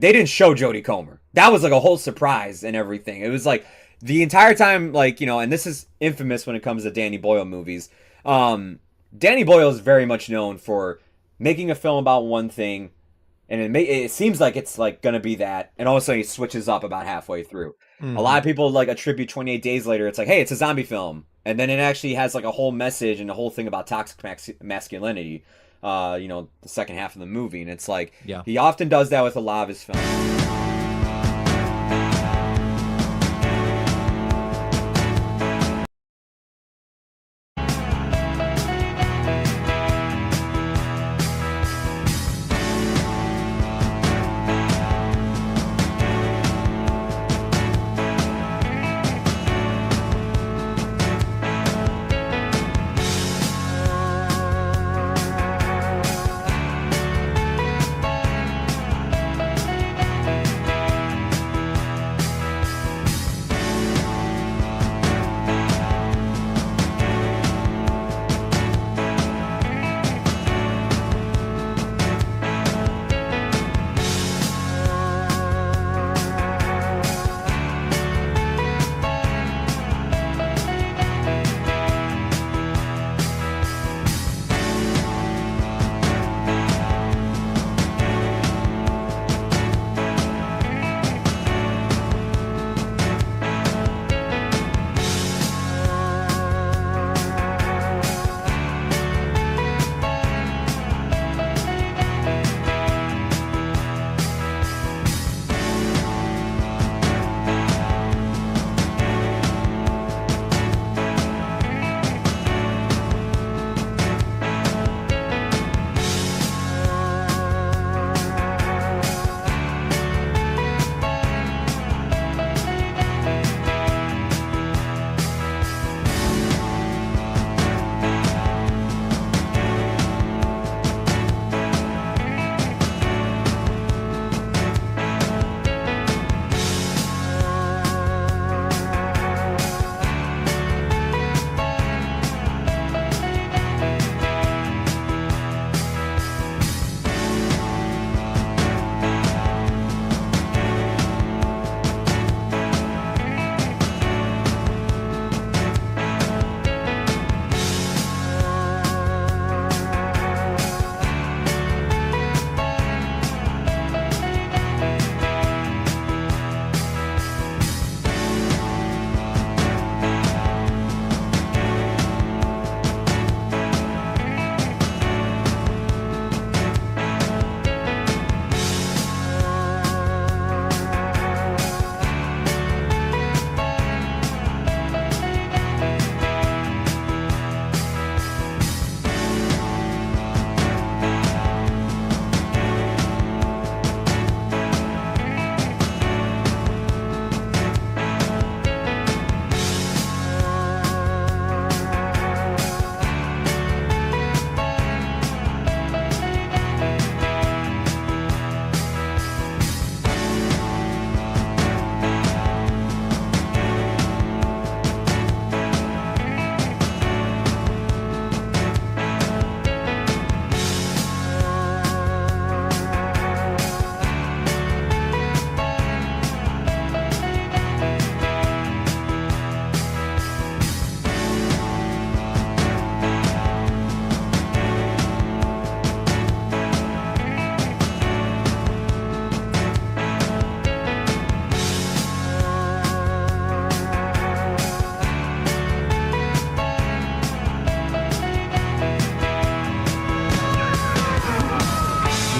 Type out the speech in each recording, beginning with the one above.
they didn't show Jodie Comer. That was like a whole surprise and everything. It was like the entire time, like, and this is infamous when it comes to Danny Boyle movies. Um, Danny Boyle is very much known for making a film about one thing, and it seems like it's like gonna be that, and all of a sudden he switches up about halfway through. A lot Hmm. of people like attribute 28 Days Later. It's like, hey, it's a zombie film, and then it actually has like a whole message and a whole thing about toxic masculinity. The second half of the movie, and it's like Yeah. he often does that with a lot of his films.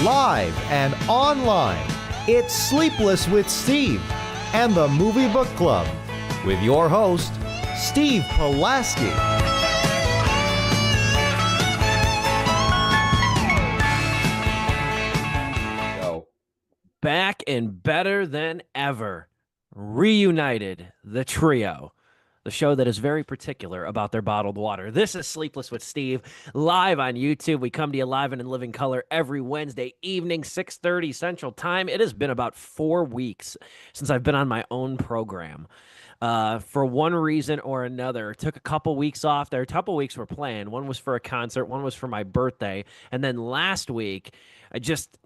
Live and online, it's Sleepless with Steve and the Movie Book Club with your host, Steve Pulaski. Go. Back and better than ever. Reunited, the trio. The show that is very particular about their bottled water. This is Sleepless with Steve, live on YouTube. We come to you live and in living color every Wednesday evening, 6:30 Central Time. It has been about 4 weeks since I've been on my own program. For one reason or another, took a couple weeks off. There, a couple weeks were planned. One was for a concert, one was for my birthday, and then last week I just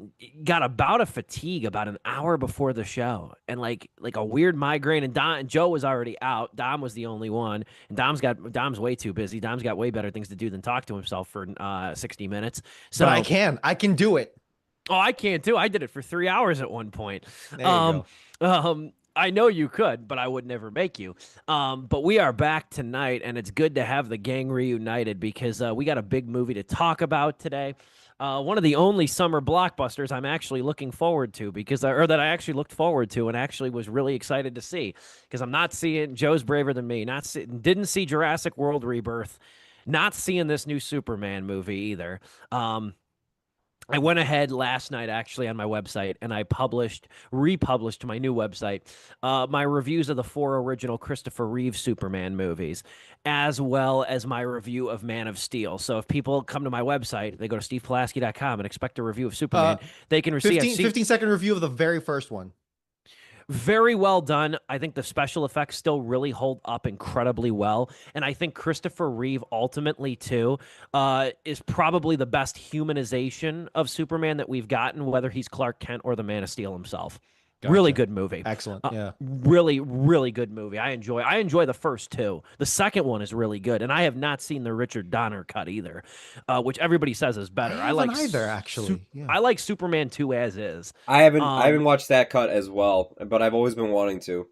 got a bout of fatigue about an hour before the show, and like a weird migraine. And Joe was already out. Dom was the only one, and Dom's way too busy. Dom's got way better things to do than talk to himself for 60 minutes. But So, I can do it. oh, I can't too. I did it for 3 hours at one point. There you go. I know you could, but I would never make you. But we are back tonight, and it's good to have the gang reunited because we got a big movie to talk about today. One of the only summer blockbusters I'm actually looking forward to or that I actually looked forward to and actually was really excited to see because I'm not seeing Joe's braver than me. Didn't see Jurassic World Rebirth, not seeing this new Superman movie either. I went ahead last night actually on my website and I republished to my new website my reviews of the 4 original Christopher Reeve Superman movies, as well as my review of Man of Steel. So if people come to my website, they go to stevepulaski.com and expect a review of Superman, they can receive 15-second review of the very first one. Very well done. I think the special effects still really hold up incredibly well. And I think Christopher Reeve ultimately, too, is probably the best humanization of Superman that we've gotten, whether he's Clark Kent or the Man of Steel himself. Gotcha. Really good movie. Excellent. Yeah. Really, really good movie. I enjoy the first 2. The second one is really good. And I have not seen the Richard Donner cut either, which everybody says is better. I like either, actually. Yeah. I like Superman 2 as is. I haven't watched that cut as well, but I've always been wanting to.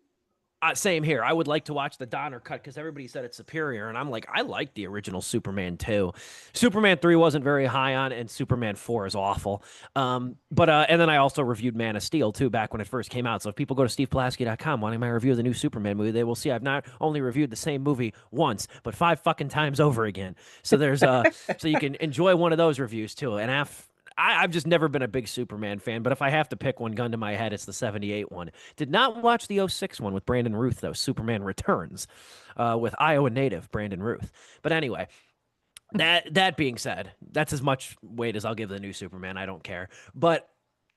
Same here. I would like to watch the Donner cut because everybody said it's superior, and I'm like, I like the original Superman 2. Superman 3 wasn't very high on, and Superman 4 is awful. And then I also reviewed Man of Steel too back when it first came out. So if people go to stevepulaski.com wanting my review of the new Superman movie, they will see I've not only reviewed the same movie once, but 5 fucking times over again. So there's so you can enjoy one of those reviews too. And I've just never been a big Superman fan, but if I have to pick one gun to my head, it's the 78 one. Did not watch the 06 one with Brandon Ruth, though, Superman Returns, with Iowa native Brandon Ruth. But anyway, that being said, that's as much weight as I'll give the new Superman. I don't care. But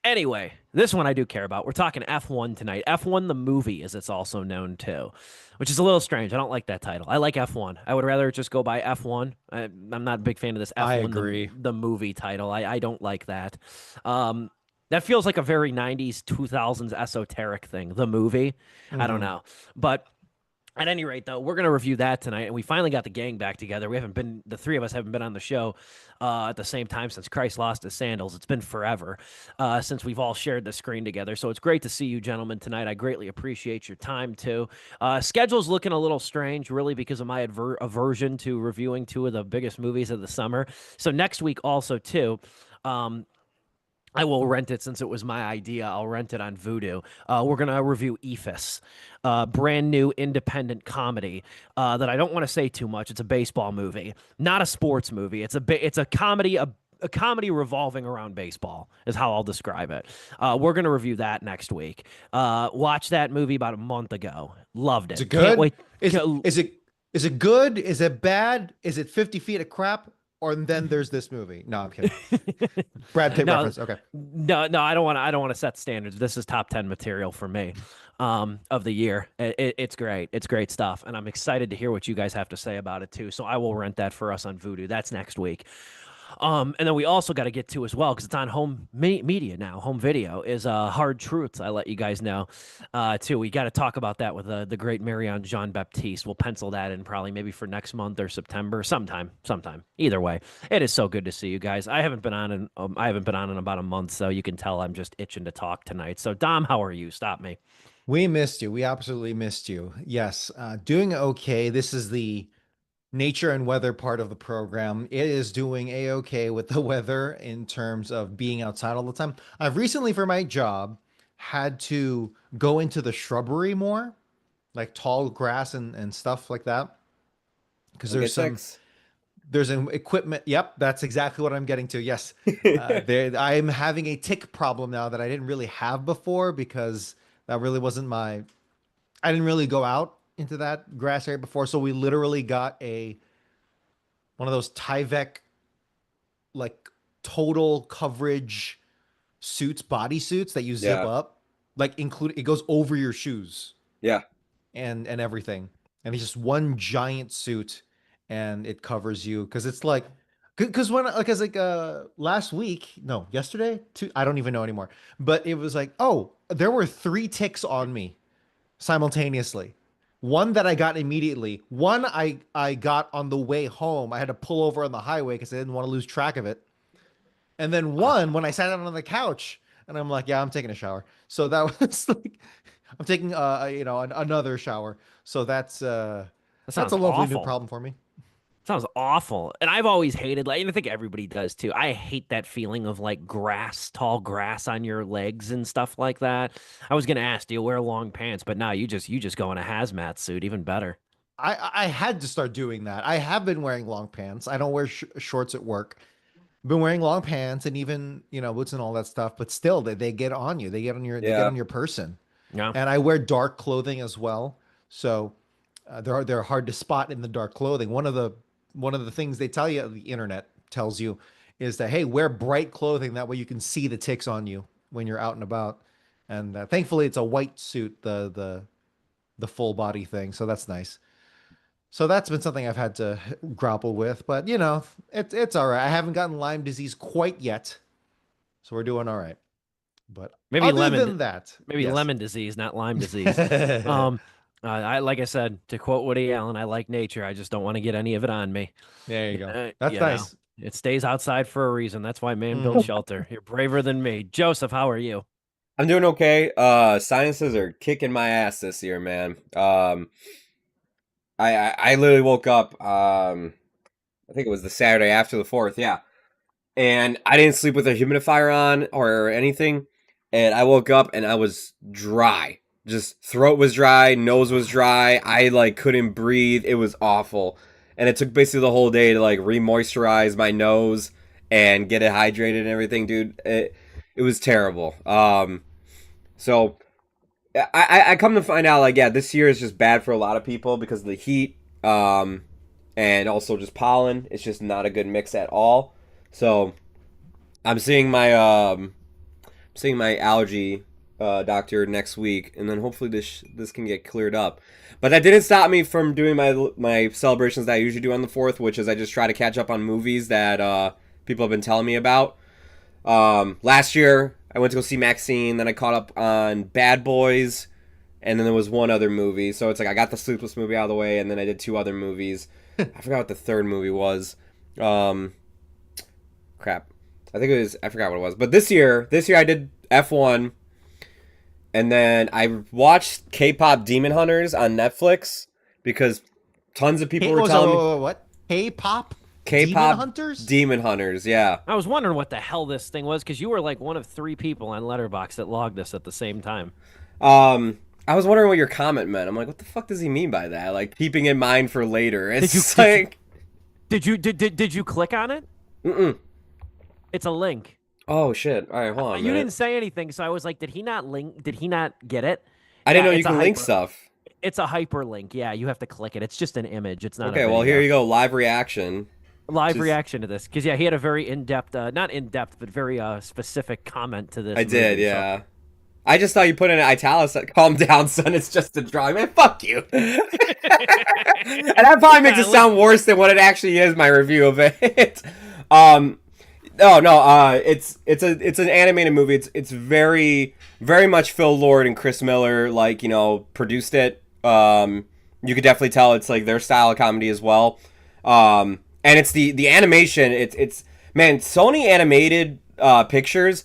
anyway, this one I do care about. We're talking F1 tonight. F1 the movie, as it's also known too, which is a little strange. I don't like that title. I like F1. I would rather just go by F1. I'm not a big fan of this F1 I agree. The movie title. I don't like that. That feels like a very 90s, 2000s esoteric thing, the movie. I don't know. But at any rate, though, we're going to review that tonight, and we finally got the gang back together. The 3 of us haven't been on the show at the same time since Christ lost his sandals. It's been forever since we've all shared the screen together. So it's great to see you gentlemen tonight. I greatly appreciate your time, too. Schedule's looking a little strange, really, because of my aversion to reviewing 2 of the biggest movies of the summer. So next week also, too, I will rent it since it was my idea. I'll rent it on Vudu. We're going to review Ephus, brand new independent comedy that I don't want to say too much. It's a baseball movie, not a sports movie. It's a comedy, a comedy revolving around baseball is how I'll describe it. We're going to review that next week. Watched that movie about a month ago. Loved it. Is it good? Can't wait. Is it good? Is it bad? Is it 50 feet of crap? Or then there's this movie. No, I'm kidding. Brad Pitt reference. Okay. No, I don't want to set standards. This is top 10 material for me of the year. It's great. It's great stuff. And I'm excited to hear what you guys have to say about it too. So I will rent that for us on Vudu. That's next week. And then we also got to get to as well, because it's on home media now, home video, is Hard Truths. I let you guys know too. We got to talk about that with the great Marianne Jean-Baptiste. We'll pencil that in probably maybe for next month or September, sometime. Either way, it is so good to see you guys. I haven't been on in about a month, so you can tell I'm just itching to talk tonight. So Dom, how are you? Stop me. We missed you. We absolutely missed you. Yes, doing okay. This is the nature and weather part of the program. It is doing a-okay with the weather in terms of being outside all the time. I've recently, for my job, had to go into the shrubbery more, like tall grass and stuff like that. Because there's an equipment. Yep, that's exactly what I'm getting to. Yes, I'm having a tick problem now that I didn't really have before, because that really wasn't I didn't really go out into that grass area before. So we literally got one of those Tyvek, like, total coverage suits, body suits that you zip up, like it goes over your shoes. Yeah. And everything. And it's just one giant suit, and it covers you. Cause it's like, Because last week, no, yesterday, I don't even know anymore. But it was like, oh, there were 3 ticks on me simultaneously. One that I got immediately. One I got on the way home. I had to pull over on the highway because I didn't want to lose track of it. And then one when I sat down on the couch, and I'm like, yeah, I'm taking a shower. So that was like, I'm taking another shower. So that's That that's sounds a lovely new awful. problem for me. Sounds awful. And I've always hated, like, and I think everybody does too. I hate that feeling of like grass, tall grass on your legs and stuff like that. I was gonna ask, do you wear long pants? But now you just go in a hazmat suit, even better. I had to start doing that. I have been wearing long pants. I don't wear shorts at work. Been wearing long pants and even boots and all that stuff. But still, they get on you. They get Yeah. on your person. Yeah. And I wear dark clothing as well, so they're hard to spot in the dark clothing. One of the things they tell you, the internet tells you, is that hey, wear bright clothing, that way you can see the ticks on you when you're out and about. And thankfully, it's a white suit, the full body thing, so that's nice. So that's been something I've had to grapple with, but it's all right. I haven't gotten Lyme disease quite yet, so we're doing all right. But Maybe other lemon, than that, maybe yes. lemon disease, not Lyme disease. I like I said, to quote Woody Allen, I like nature. I just don't want to get any of it on me. There you go. That's You know, nice. it stays outside for a reason. That's why man builds Mhm. shelter. You're braver than me. Joseph, how are you? I'm doing okay. Sinuses are kicking my ass this year, man. I literally woke up. I think it was the Saturday after the 4th. Yeah, and I didn't sleep with a humidifier on or anything, and I woke up and I was dry. Just throat was dry, nose was dry. I like couldn't breathe. It was awful, and it took basically the whole day to like re-moisturize my nose and get it hydrated and everything, dude. It was terrible. So I come to find out like yeah, this year is just bad for a lot of people because of the heat, and also just pollen. It's just not a good mix at all. So I'm seeing my allergy doctor next week, and then hopefully this can get cleared up. But that didn't stop me from doing my celebrations that I usually do on the 4th, which is I just try to catch up on movies that people have been telling me about. Last year I went to go see Maxine, then I caught up on Bad Boys, and then there was one other movie. So it's like I got the Sleepless movie out of the way, and then I did 2 other movies. I forgot what the third movie was. Crap. I forgot what it was. But this year I did F1, and then I watched K-pop Demon Hunters on Netflix because tons of people were telling me What? K-pop? Demon K-pop Hunters? Demon Hunters, yeah. I was wondering what the hell this thing was because you were like one of 3 people on Letterboxd that logged this at the same time. I was wondering what your comment meant. I'm like, what the fuck does he mean by that? Like keeping in mind for later. It's Did you- like Did you click on it? mm-mm. It's a link. Oh shit. All right, hold on a You minute. didn't say anything, so I was like, did he not link? Did he not get it? I didn't Yeah, know you it's a can link hyper- stuff. It's a hyperlink. Yeah, you have to click it. It's just an image. It's not. Okay, a well video. here you go, live reaction. Live Just- reaction to this because yeah, he had a very in-depth, not in-depth, but very specific comment to this. I did, movie, so- yeah. I just thought you put in italics. Calm down, son. It's just a drawing. Man, fuck you. And that probably makes it sound worse than what it actually is. My review of it. No. It's an animated movie. It's very very much Phil Lord and Chris Miller produced it. You could definitely tell it's like their style of comedy as well. And it's the animation. It's man, Sony animated pictures.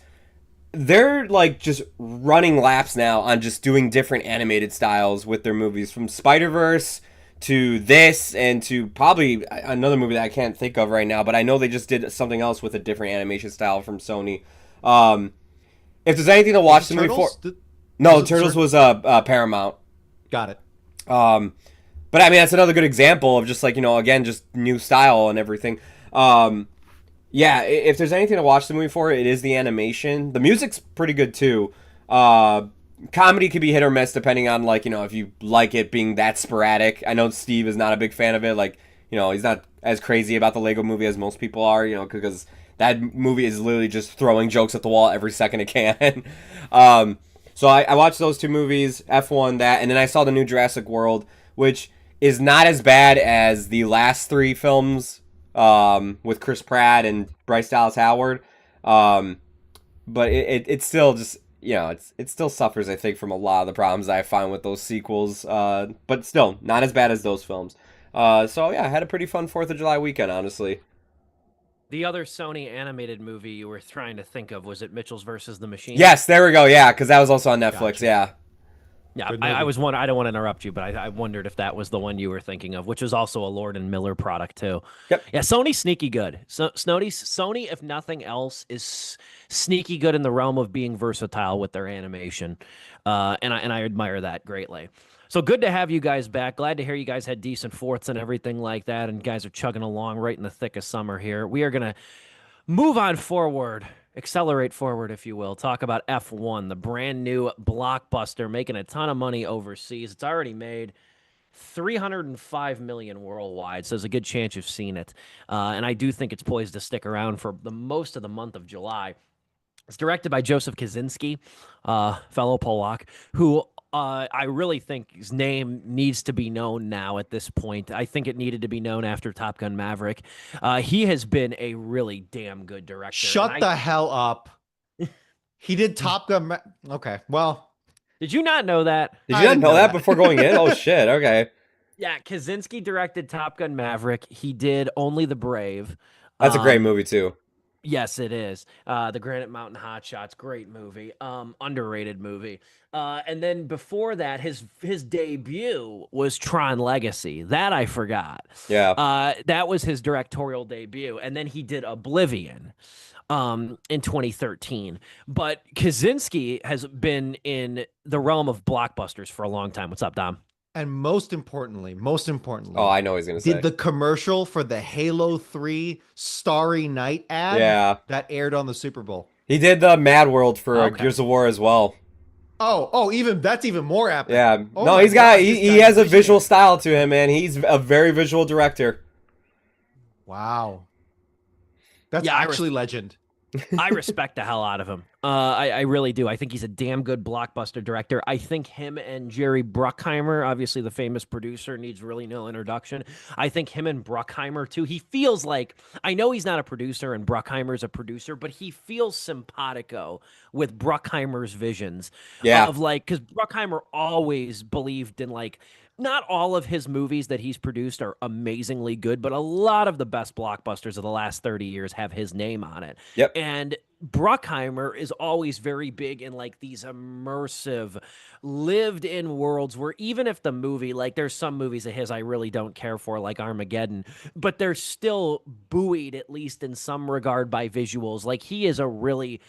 They're like just running laps now on just doing different animated styles with their movies, from Spider-Verse to this and to probably another movie that I can't think of right now, but I know they just did something else with a different animation style from Sony. If there's anything to watch the movie for, no, Turtles was Paramount. Got it. But I mean that's another good example of just like again just new style and everything. Yeah, if there's anything to watch the movie for, it is the animation. The music's pretty good too. Comedy could be hit or miss depending on if you like it being that sporadic. I know Steve is not a big fan of it. He's not as crazy about the Lego movie as most people are. Because that movie is literally just throwing jokes at the wall every second it can. So I watched those 2 movies, F1, that, and then I saw the new Jurassic World, which is not as bad as the last 3 films with Chris Pratt and Bryce Dallas Howard. Um, but it still just it still suffers, I think, from a lot of the problems that I find with those sequels. But still not as bad as those films. So yeah, I had a pretty fun 4th of July weekend, honestly. The other Sony animated movie you were trying to think of, was it Mitchell's versus the Machines? Yes, there we go. Yeah, because that was also on Netflix. Gotcha. Yeah. Yeah, Good I movie. was wondering. I don't want to interrupt you, but I wondered if that was the one you were thinking of, which was also a Lord and Miller product too. Yep. Yeah, Sony's sneaky good. So Sony, if nothing else, is sneaky good in the realm of being versatile with their animation, and I admire that greatly. So good to have you guys back. Glad to hear you guys had decent fourths and everything like that, and guys are chugging along right in the thick of summer here. We are gonna move on forward, accelerate forward, if you will. Talk about F1, the brand new blockbuster making a ton of money overseas. It's already made 305 million worldwide, so there's a good chance you've seen it. And I do think it's poised to stick around for the most of the month of July. It's directed by Joseph Kaczynski, fellow Polak, who I really think his name needs to be known now at this point. I think it needed to be known after Top Gun Maverick. He has been a really damn good director. Shut the hell up. He did Top Gun. Okay, well, Did you not know that? Did I you not didn't know know that that. before going in? Oh shit. Okay. Yeah, Kaczynski directed Top Gun Maverick. He did Only the Brave. That's a great movie too. Yes, it is. The Granite Mountain Hot Shots, great movie. Underrated movie. And then before that, his debut was Tron Legacy. That I forgot. Yeah. That was his directorial debut. And then he did Oblivion in 2013. But Kaczynski has been in the realm of blockbusters for a long time. What's up, Dom? and most importantly, Oh, I know what he's gonna say. did the commercial for the Halo 3 Starry Night ad Yeah. that aired on the Super Bowl. He did the Mad World for Okay. Gears of War as well. Oh, even that's even more epic. Yeah. Oh No, my he's got God, this he guy's has a visual visionary. style to him, man. He's a very visual director. Wow. That's Yeah, actually legend. I respect the hell out of him. I really do. I think he's a damn good blockbuster director. I think him and Jerry Bruckheimer, obviously the famous producer, needs really no introduction. I think him and Bruckheimer too. He feels like, I know he's not a producer and Bruckheimer's a producer, but he feels simpatico with Bruckheimer's visions. Yeah. Of like, because Bruckheimer always believed in like, not all of his movies that he's produced are amazingly good, but a lot of the best blockbusters of the last 30 years have his name on it. Yep. And Bruckheimer is always very big in like these immersive, lived in worlds where even if the movie, like there's some movies of his I really don't care for, like Armageddon, but they're still buoyed, at least in some regard, by visuals. Like he is a really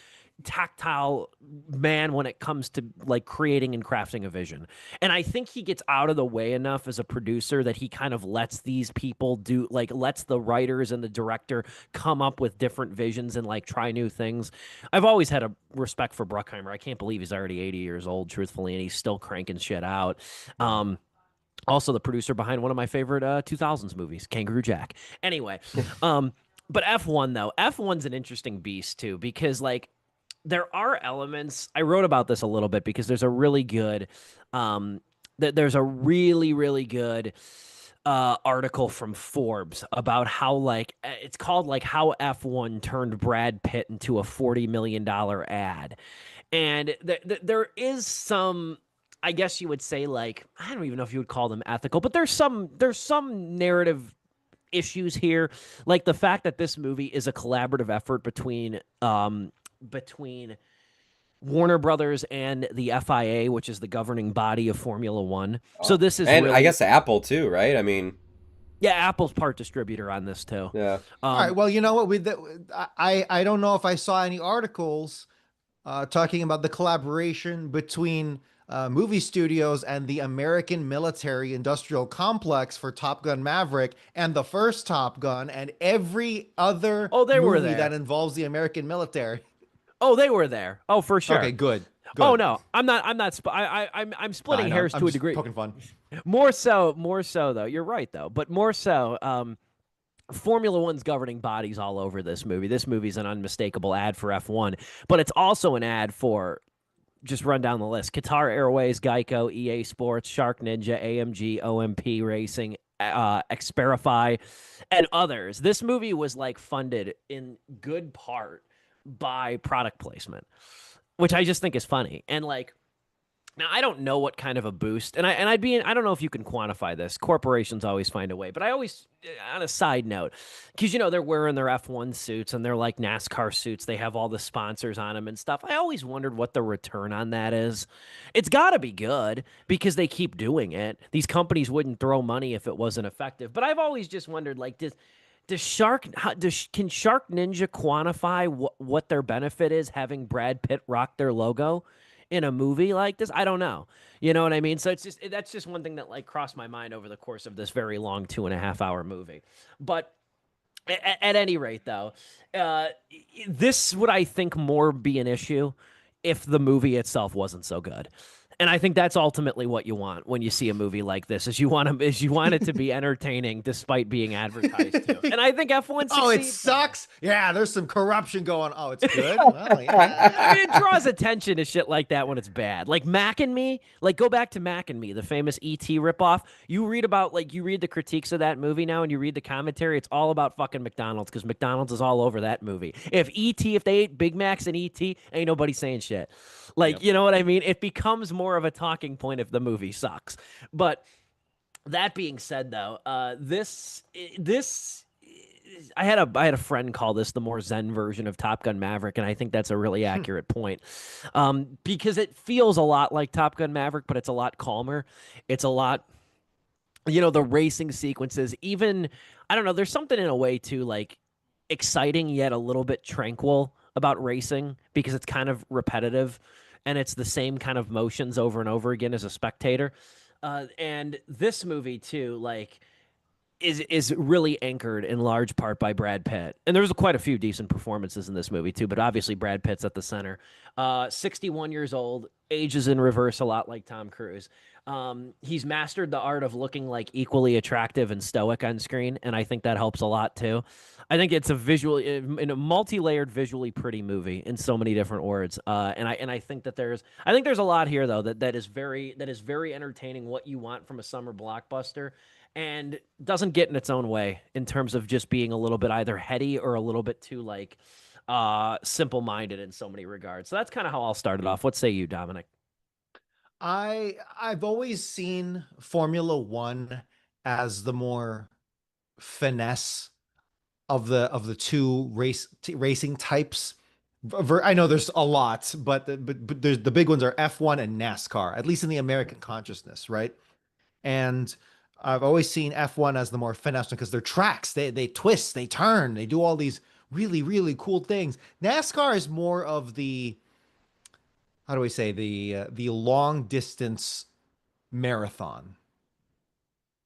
tactile man when it comes to like creating and crafting a vision. And I think he gets out of the way enough as a producer that he kind of lets these people do, like lets the writers and the director come up with different visions and like try new things. I've always had a respect for Bruckheimer. I can't believe he's already 80 years old, truthfully, and he's still cranking shit out. Also the producer behind one of my favorite 2000s movies, Kangaroo Jack. Anyway, but F1 though, F1's an interesting beast too, because like there are elements. I wrote about this a little bit because there's a really good, there's a really good article from Forbes about how like it's called like how F1 turned Brad Pitt into a $40 million ad, and there is some. I guess you would say like I don't even know if you would call them ethical, but there's some narrative issues here, like the fact that this movie is a collaborative effort between Warner Brothers and the FIA, which is the governing body of Formula One. So this is And really, I guess Apple too, right? I mean, yeah, Apple's part distributor on this too. yeah. All right. Well, you know what? I don't know if I saw any articles talking about the collaboration between movie studios and the American military industrial complex for Top Gun Maverick and the first Top Gun and every other They were movie there. that involves the American military. Oh, they were there. Oh, for sure. Okay, good. Oh no, I'm not. I'm splitting hairs I'm to a just degree. Poking fun. More so though. You're right though, but more so. Formula One's governing bodies all over this movie. This movie's an unmistakable ad for F1, but it's also an ad for just run down the list: Qatar Airways, Geico, EA Sports, Shark Ninja, AMG, OMP Racing, Xperify, and others. This movie was like funded in good part by product placement, which I just think is funny. And like, now I don't know what kind of a boost, and I don't know if you can quantify this. Corporations always find a way, but I always, on a side note, because they're wearing their F1 suits and they're like NASCAR suits. They have all the sponsors on them and stuff. I always wondered what the return on that is. It's got to be good because they keep doing it. These companies wouldn't throw money if it wasn't effective. But I've always just wondered, like, can Shark Ninja quantify what their benefit is having Brad Pitt rock their logo in a movie like this? I don't know. You know what I mean? So that's just one thing that like crossed my mind over the course of this very long 2.5 hour movie. But at any rate, though, uh, this would, I think, more be an issue if the movie itself wasn't so good. And I think that's ultimately what you want when you see a movie like this: is you want it to be entertaining despite being advertised to. And I think F1 Oh, it succeeds. sucks. Yeah, there's some corruption going. Oh, it's good. Well, yeah. I mean, it draws attention to shit like that when it's bad. Like Mac and Me, like go back to Mac and Me, the famous E.T. ripoff. You read the critiques of that movie now and you read the commentary. It's all about fucking McDonald's because McDonald's is all over that movie. If they ate Big Macs and E.T., ain't nobody saying shit. Like, Yep. you know what I mean? It becomes more of a talking point if the movie sucks. But that being said, though, this I had a friend call this the more zen version of Top Gun Maverick, and I think that's a really accurate point. Because it feels a lot like Top Gun Maverick, but it's a lot calmer. It's a lot, the racing sequences. Even I don't know. There's something in a way too, like exciting yet a little bit tranquil about racing because it's kind of repetitive, and it's the same kind of motions over and over again as a spectator. And this movie too, like is really anchored in large part by Brad Pitt. And there's quite a few decent performances in this movie too, but obviously Brad Pitt's at the center. 61 years old, ages in reverse a lot like Tom Cruise. He's mastered the art of looking like equally attractive and stoic on screen, and I think that helps a lot too. I think it's in a multi-layered, visually pretty movie in so many different words. And I think that there's a lot here though that is very entertaining. What you want from a summer blockbuster, and doesn't get in its own way in terms of just being a little bit either heady or a little bit too like simple-minded in so many regards. So that's kind of how I'll start it off. What say you, Dominic? I've always seen Formula One as the more finesse of the two racing types. I know there's a lot, but there's the big ones are F1 and NASCAR, at least in the American consciousness, right? And I've always seen F1 as the more finesse because they're tracks. They twist, they turn, they do all these really cool things. NASCAR is more of the, how do we say, the long distance marathon.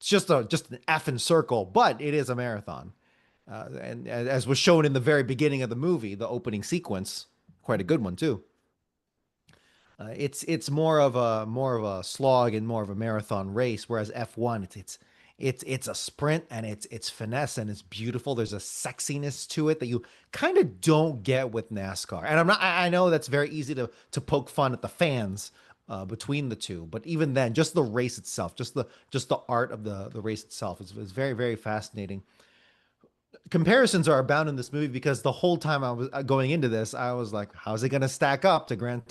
It's just an F and circle, but it is a marathon. And as was shown in the very beginning of the movie, the opening sequence, quite a good one too. It's more of a slog and more of a marathon race, whereas F1 it's a sprint and it's finesse and it's beautiful. There's a sexiness to it that you kind of don't get with NASCAR. And I know that's very easy to poke fun at the fans between the two, but even then, just the race itself, just the art of the race itself is very fascinating. Comparisons are abound in this movie because the whole time I was going into this, I was like, how's it going to stack up to not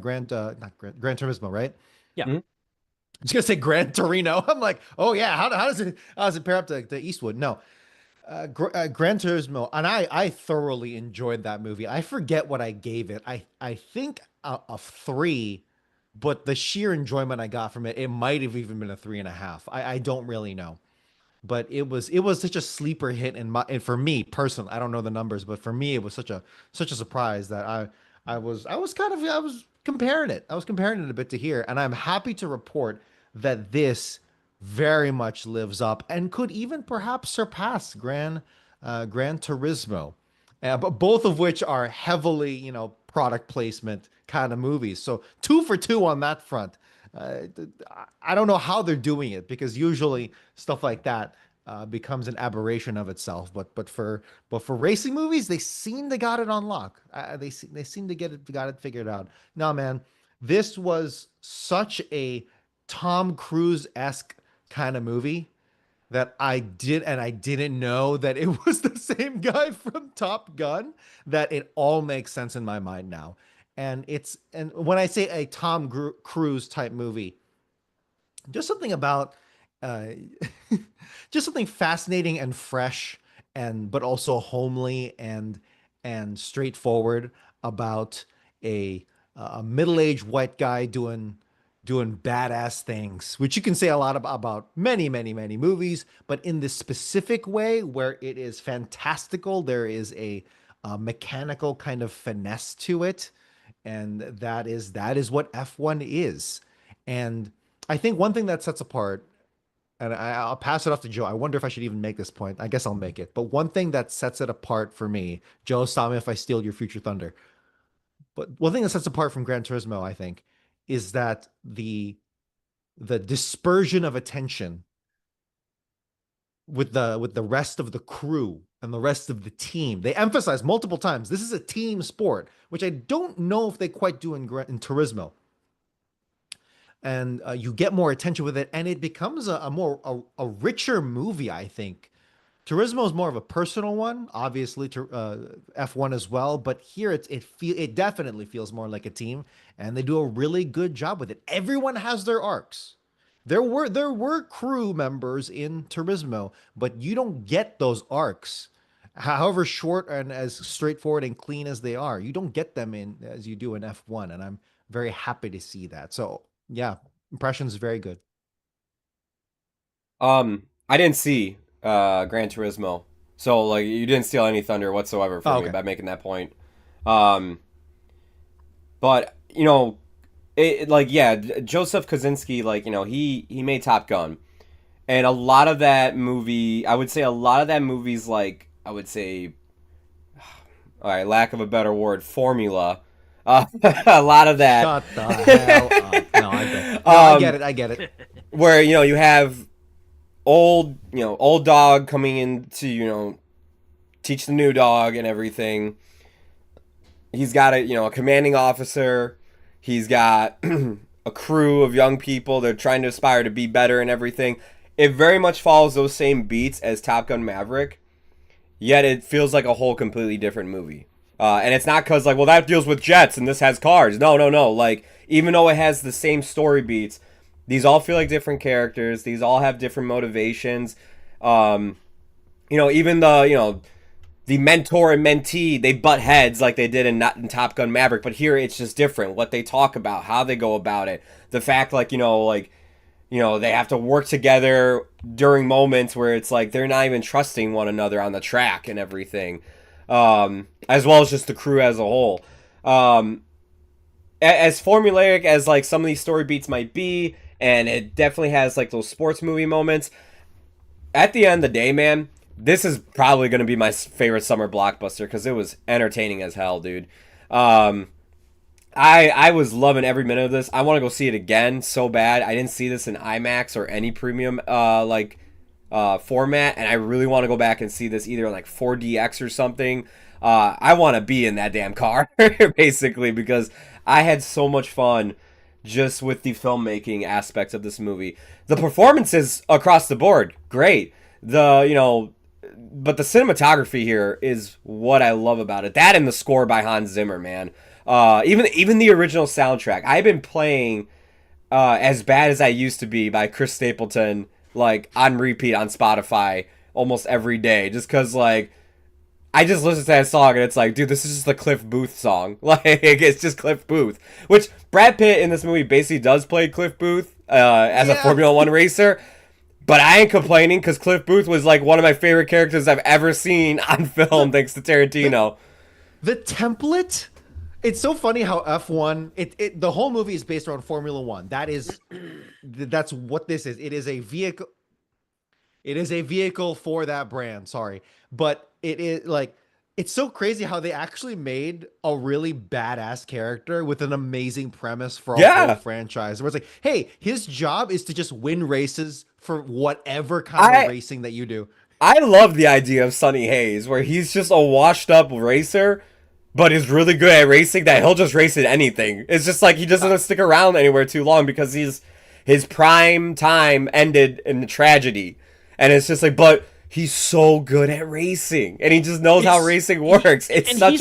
Gran Turismo, right? Yeah. Mhm. I was going to say Gran Torino. I'm like, oh yeah, how does it pair up to Eastwood? No, Gran Turismo, and I thoroughly enjoyed that movie. I forget what I gave it. I think a 3, but the sheer enjoyment I got from it, it might have even been a 3.5. I don't really know, but it was such a sleeper hit and for me personally, I don't know the numbers, but for me it was such a surprise that I was comparing it. I was comparing it a bit to here, and I'm happy to report that this very much lives up and could even perhaps surpass Gran Turismo. But both of which are heavily, product placement kind of movies. So 2 for 2 on that front. Uh, I don't know how they're doing it because usually stuff like that becomes an aberration of itself. But for racing movies, they seem to got it on lock. They seem to got it figured out. No, man, This was such a Tom Cruise-esque kind of movie that I didn't know that it was the same guy from Top Gun, that it all makes sense in my mind now. And when I say a Cruise type movie, just something about uh just something fascinating and fresh, and but also homely and straightforward about a middle-aged white guy doing badass things, which you can say a lot about many movies, but in this specific way where it is fantastical, there is a mechanical kind of finesse to it, and that is what F1 is. And I think one thing that sets apart, and I'll pass it off to Joe. I wonder if I should even make this point. I guess I'll make it. But one thing that sets it apart for me, Joe, stop me if I steal your future thunder. But one thing that sets apart from Gran Turismo, I think, is that the dispersion of attention with the rest of the crew and the rest of the team. They emphasize multiple times this is a team sport, which I don't know if they quite do in Turismo. And you get more attention with it, and it becomes a richer movie, I think. Turismo is more of a personal one, obviously, to F1 as well, but here it definitely feels more like a team, and they do a really good job with it. Everyone has their arcs. There were crew members in Turismo, but you don't get those arcs. However short and as straightforward and clean as they are, you don't get them in as you do in F1, and I'm very happy to see that. So, yeah, impressions very good. I didn't see Gran Turismo, so like you didn't steal any thunder whatsoever Oh, from me okay. by making that point. Um, but you know, like yeah, Joseph Kosinski, like he made Top Gun, and a lot of that movie, I would say a lot of that movie's like I would say, all right, lack of a better word, formula. A lot of that. Shut the hell up. No, I get. No, I get um, it. I get it. where you have old dog coming in to teach the new dog and everything. He's got a commanding officer. He's got a crew of young people. They're trying to aspire to be better and everything. It very much follows those same beats as Top Gun Maverick, yet it feels like a whole completely different movie. And it's not because like, well, that deals with jets and this has cars. No, no, no. Like, even though it has the same story beats, these all feel like different characters. These all have different motivations. Um, even the mentor and mentee, they butt heads like they did in Top Gun Maverick, but here it's just different. What they talk about, how they go about it, the fact they have to work together during moments where it's like they're not even trusting one another on the track and everything, as well as just the crew as a whole. As formulaic as like some of these story beats might be, and it definitely has like those sports movie moments. At the end of the day, man, this is probably going to be my favorite summer blockbuster because it was entertaining as hell, dude. I was loving every minute of this. I want to go see it again so bad. I didn't see this in IMAX or any premium format, and I really want to go back and see this either on like 4DX or something. I want to be in that damn car basically because I had so much fun just with the filmmaking aspects of this movie. The performances across the board, great. But the cinematography here is what I love about it. That and the score by Hans Zimmer, man. Even the original soundtrack. I've been playing As Bad as I Used to Be by Chris Stapleton like on repeat on Spotify almost every day, just because like I just listened to that song and it's like, dude, this is just the Cliff Booth song. Like, it's just Cliff Booth. Which Brad Pitt in this movie basically does play Cliff Booth as a Formula One racer. But I ain't complaining because Cliff Booth was like one of my favorite characters I've ever seen on film, thanks to Tarantino. The template. It's so funny how F1. The whole movie is based around Formula One. That's what this is. It is a vehicle. It is a vehicle for that brand. Sorry, but it is like it's so crazy how they actually made a really badass character with an amazing premise for a whole franchise. Where it's like, hey, his job is to just win races for whatever kind of racing that you do. I love the idea of Sonny Hayes, where he's just a washed up racer, but is really good at racing, that he'll just race in anything. It's just like he doesn't stick around anywhere too long because his prime time ended in tragedy. And it's just like, but he's so good at racing, and he just knows how racing works. It's such he's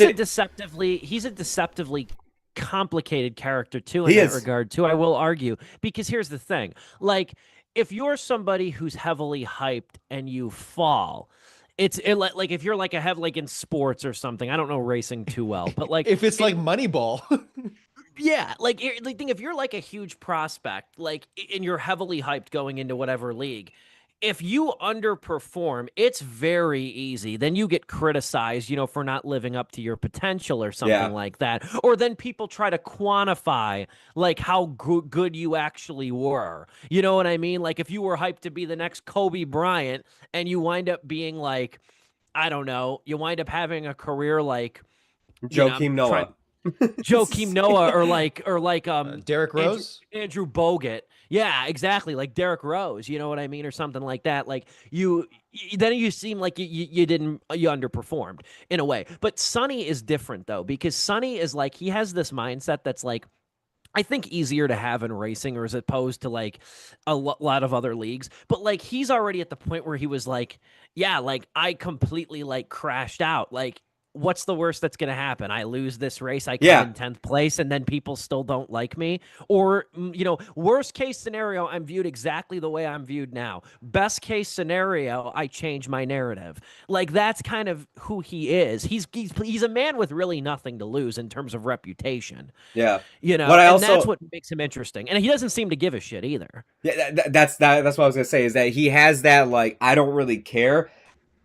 a deceptively complicated character too in that regard too. I will argue, because here's the thing: like, if you're somebody who's heavily hyped and you fall, like if you're like like in sports or something. I don't know racing too well, but like if it's like Moneyball. Yeah, like think if you're like a huge prospect, like, and you're heavily hyped going into whatever league, if you underperform, it's very easy. Then you get criticized, for not living up to your potential or something like that. Or then people try to quantify like how good you actually were. You know what I mean? Like if you were hyped to be the next Kobe Bryant and you wind up being like, I don't know, you wind up having a career like Joakim Noah. Joakim Noah or like Derrick Rose, Andrew Bogut. Yeah, exactly. Like Derrick Rose, you know what I mean, or something like that. Like then you seem like you underperformed in a way. But Sonny is different though, because Sonny is like, he has this mindset that's like, I think easier to have in racing, or as opposed to like a lot of other leagues. But like, he's already at the point where he was like, yeah, like I completely like crashed out. Like, what's the worst that's going to happen? I lose this race, I come in 10th place, and then people still don't like me. Or, worst case scenario, I'm viewed exactly the way I'm viewed now. Best case scenario, I change my narrative. Like, that's kind of who he is. He's a man with really nothing to lose in terms of reputation. Yeah. But that's what makes him interesting. And he doesn't seem to give a shit either. Yeah, that's what I was going to say, is that he has that, like, I don't really care.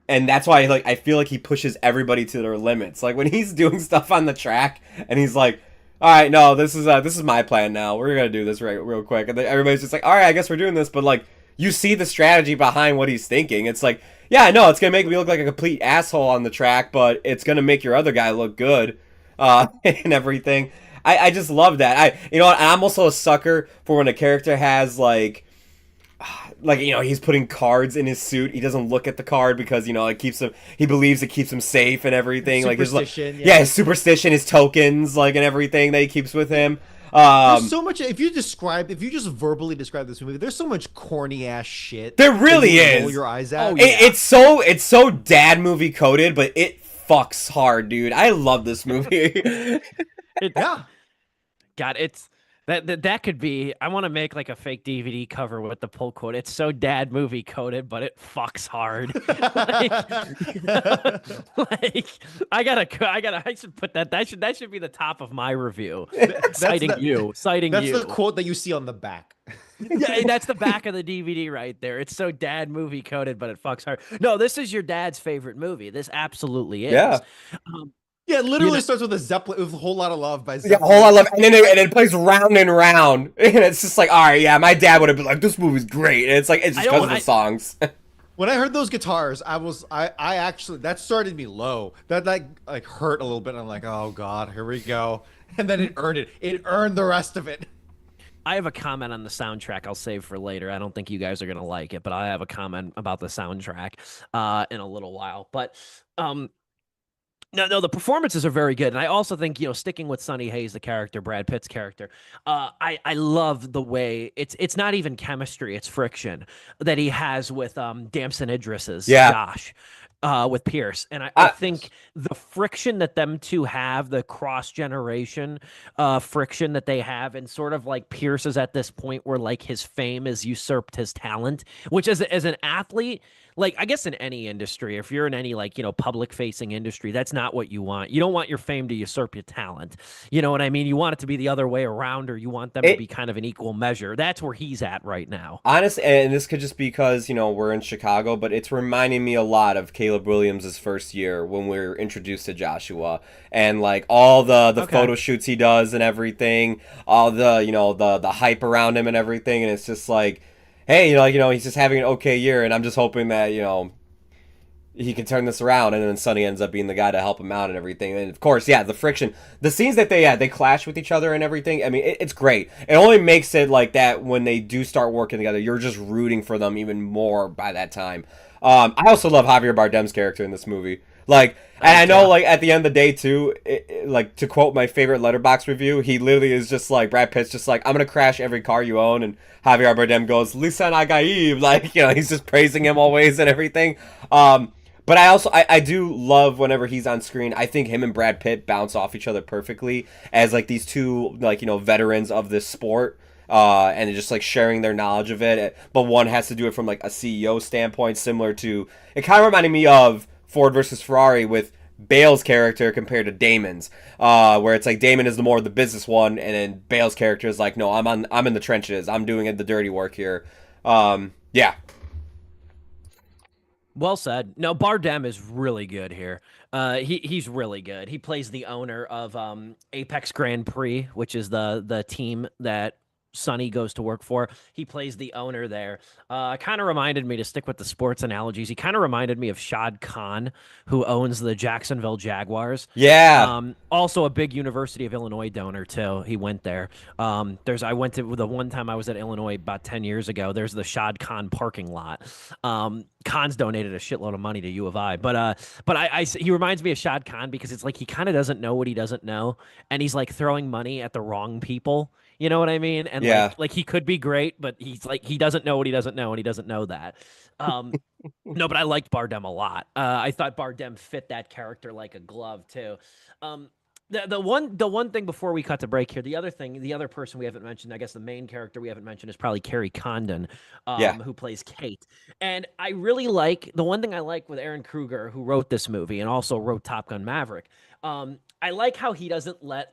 And that's why, like, I feel like he pushes everybody to their limits. Like when he's doing stuff on the track, and he's like, "All right, no, this is my plan now. We're gonna do this real quick." And then everybody's just like, "All right, I guess we're doing this." But like, you see the strategy behind what he's thinking. It's like, yeah, no, it's gonna make me look like a complete asshole on the track, but it's gonna make your other guy look good, and everything. I just love that. I'm also a sucker for when a character has like he's putting cards in his suit. He doesn't look at the card because it keeps him. He believes it keeps him safe and everything. Superstition, his superstition, his tokens, and everything that he keeps with him. There's so much. If you just verbally describe this movie, there's so much corny ass shit. There really is. Roll your eyes at. It's so dad movie coded, but it fucks hard, dude. I love this movie. God, it's. That could be. I want to make like a fake DVD cover with the pull quote. It's so dad movie coded, but it fucks hard. I should put that. That should be the top of my review. Citing you. That's the quote that you see on the back. Yeah, that's the back of the DVD right there. It's so dad movie coded, but it fucks hard. No, this is your dad's favorite movie. This absolutely is. Yeah. Yeah, it literally starts with a whole lot of love by Zeppelin. Yeah, a whole lot of love, and then it plays round and round, and it's just like, all right, yeah, my dad would have been like, this movie's great, and it's like, it's just because of the songs. When I heard those guitars, I actually, that started me low. That like hurt a little bit. And I'm like, oh god, here we go, and then it earned it. It earned the rest of it. I have a comment on the soundtrack I'll save for later. I don't think you guys are gonna like it, but I have a comment about the soundtrack in a little while. But No, the performances are very good, and I also think sticking with Sonny Hayes, the character, Brad Pitt's character, I love the way it's not even chemistry, it's friction that he has with Damson Idris's Josh. With Pierce, and I think the friction that them two have, the cross generation friction that they have, and sort of like Pierce is at this point where like his fame has usurped his talent, which as an athlete, like I guess in any industry, if you're in any like public facing industry, that's not what you want. You don't want your fame to usurp your talent. You know what I mean? You want it to be the other way around, or you want them to be kind of an equal measure. That's where he's at right now. Honestly, and this could just be because we're in Chicago, but it's reminding me a lot of Caleb Williams' first year when we were introduced to Joshua, and like all the photo shoots he does and everything, all the the hype around him and everything, and it's just like, hey, he's just having an okay year, and I'm just hoping that he can turn this around, and then Sonny ends up being the guy to help him out and everything. And of course, the friction, the scenes that they clash with each other and everything. I mean, it's great. It only makes it like that when they do start working together. You're just rooting for them even more by that time. I also love Javier Bardem's character in this movie. Like, and I know, Yeah. like, at the end of the day, too, like, to quote my favorite Letterboxd review, he literally is just like, Brad Pitt's just like, I'm gonna crash every car you own, and Javier Bardem goes, Lisan Agaib, like, he's just praising him always and everything. But I do love whenever he's on screen. I think him and Brad Pitt bounce off each other perfectly as, like, these two, like, veterans of this sport. And just like sharing their knowledge of it, but one has to do it from like a CEO standpoint, similar to it. Kind of reminded me of Ford versus Ferrari with Bale's character compared to Damon's, where it's like Damon is the more of the business one, and then Bale's character is like, no, I'm in the trenches, I'm doing the dirty work here. Yeah, Well said. No, Bardem is really good here. He's really good. He plays the owner of Apex Grand Prix, which is the team that Sonny goes to work for. He plays the owner there. Kind of reminded me, to stick with the sports analogies, he kind of reminded me of Shad Khan, who owns the Jacksonville Jaguars. yeah, Also a big University of Illinois donor too. He went there. I went to the one time I was at Illinois about 10 years ago. There's the Shad Khan parking lot. Khan's donated a shitload of money to U of I, but he reminds me of Shad Khan because it's like he kind of doesn't know what he doesn't know, and he's like throwing money at the wrong people. You know what I mean? And yeah. like he could be great, but he's like he doesn't know what he doesn't know, and he doesn't know that. Um, no, but I liked Bardem a lot. I thought Bardem fit that character like a glove too. Um, the one thing before we cut to break here, the other person we haven't mentioned, I guess the main character we haven't mentioned is probably Carrie Condon, Yeah. who plays Kate. And I really like the one thing I like with Aaron Kruger, who wrote this movie and also wrote Top Gun Maverick. I like how he doesn't let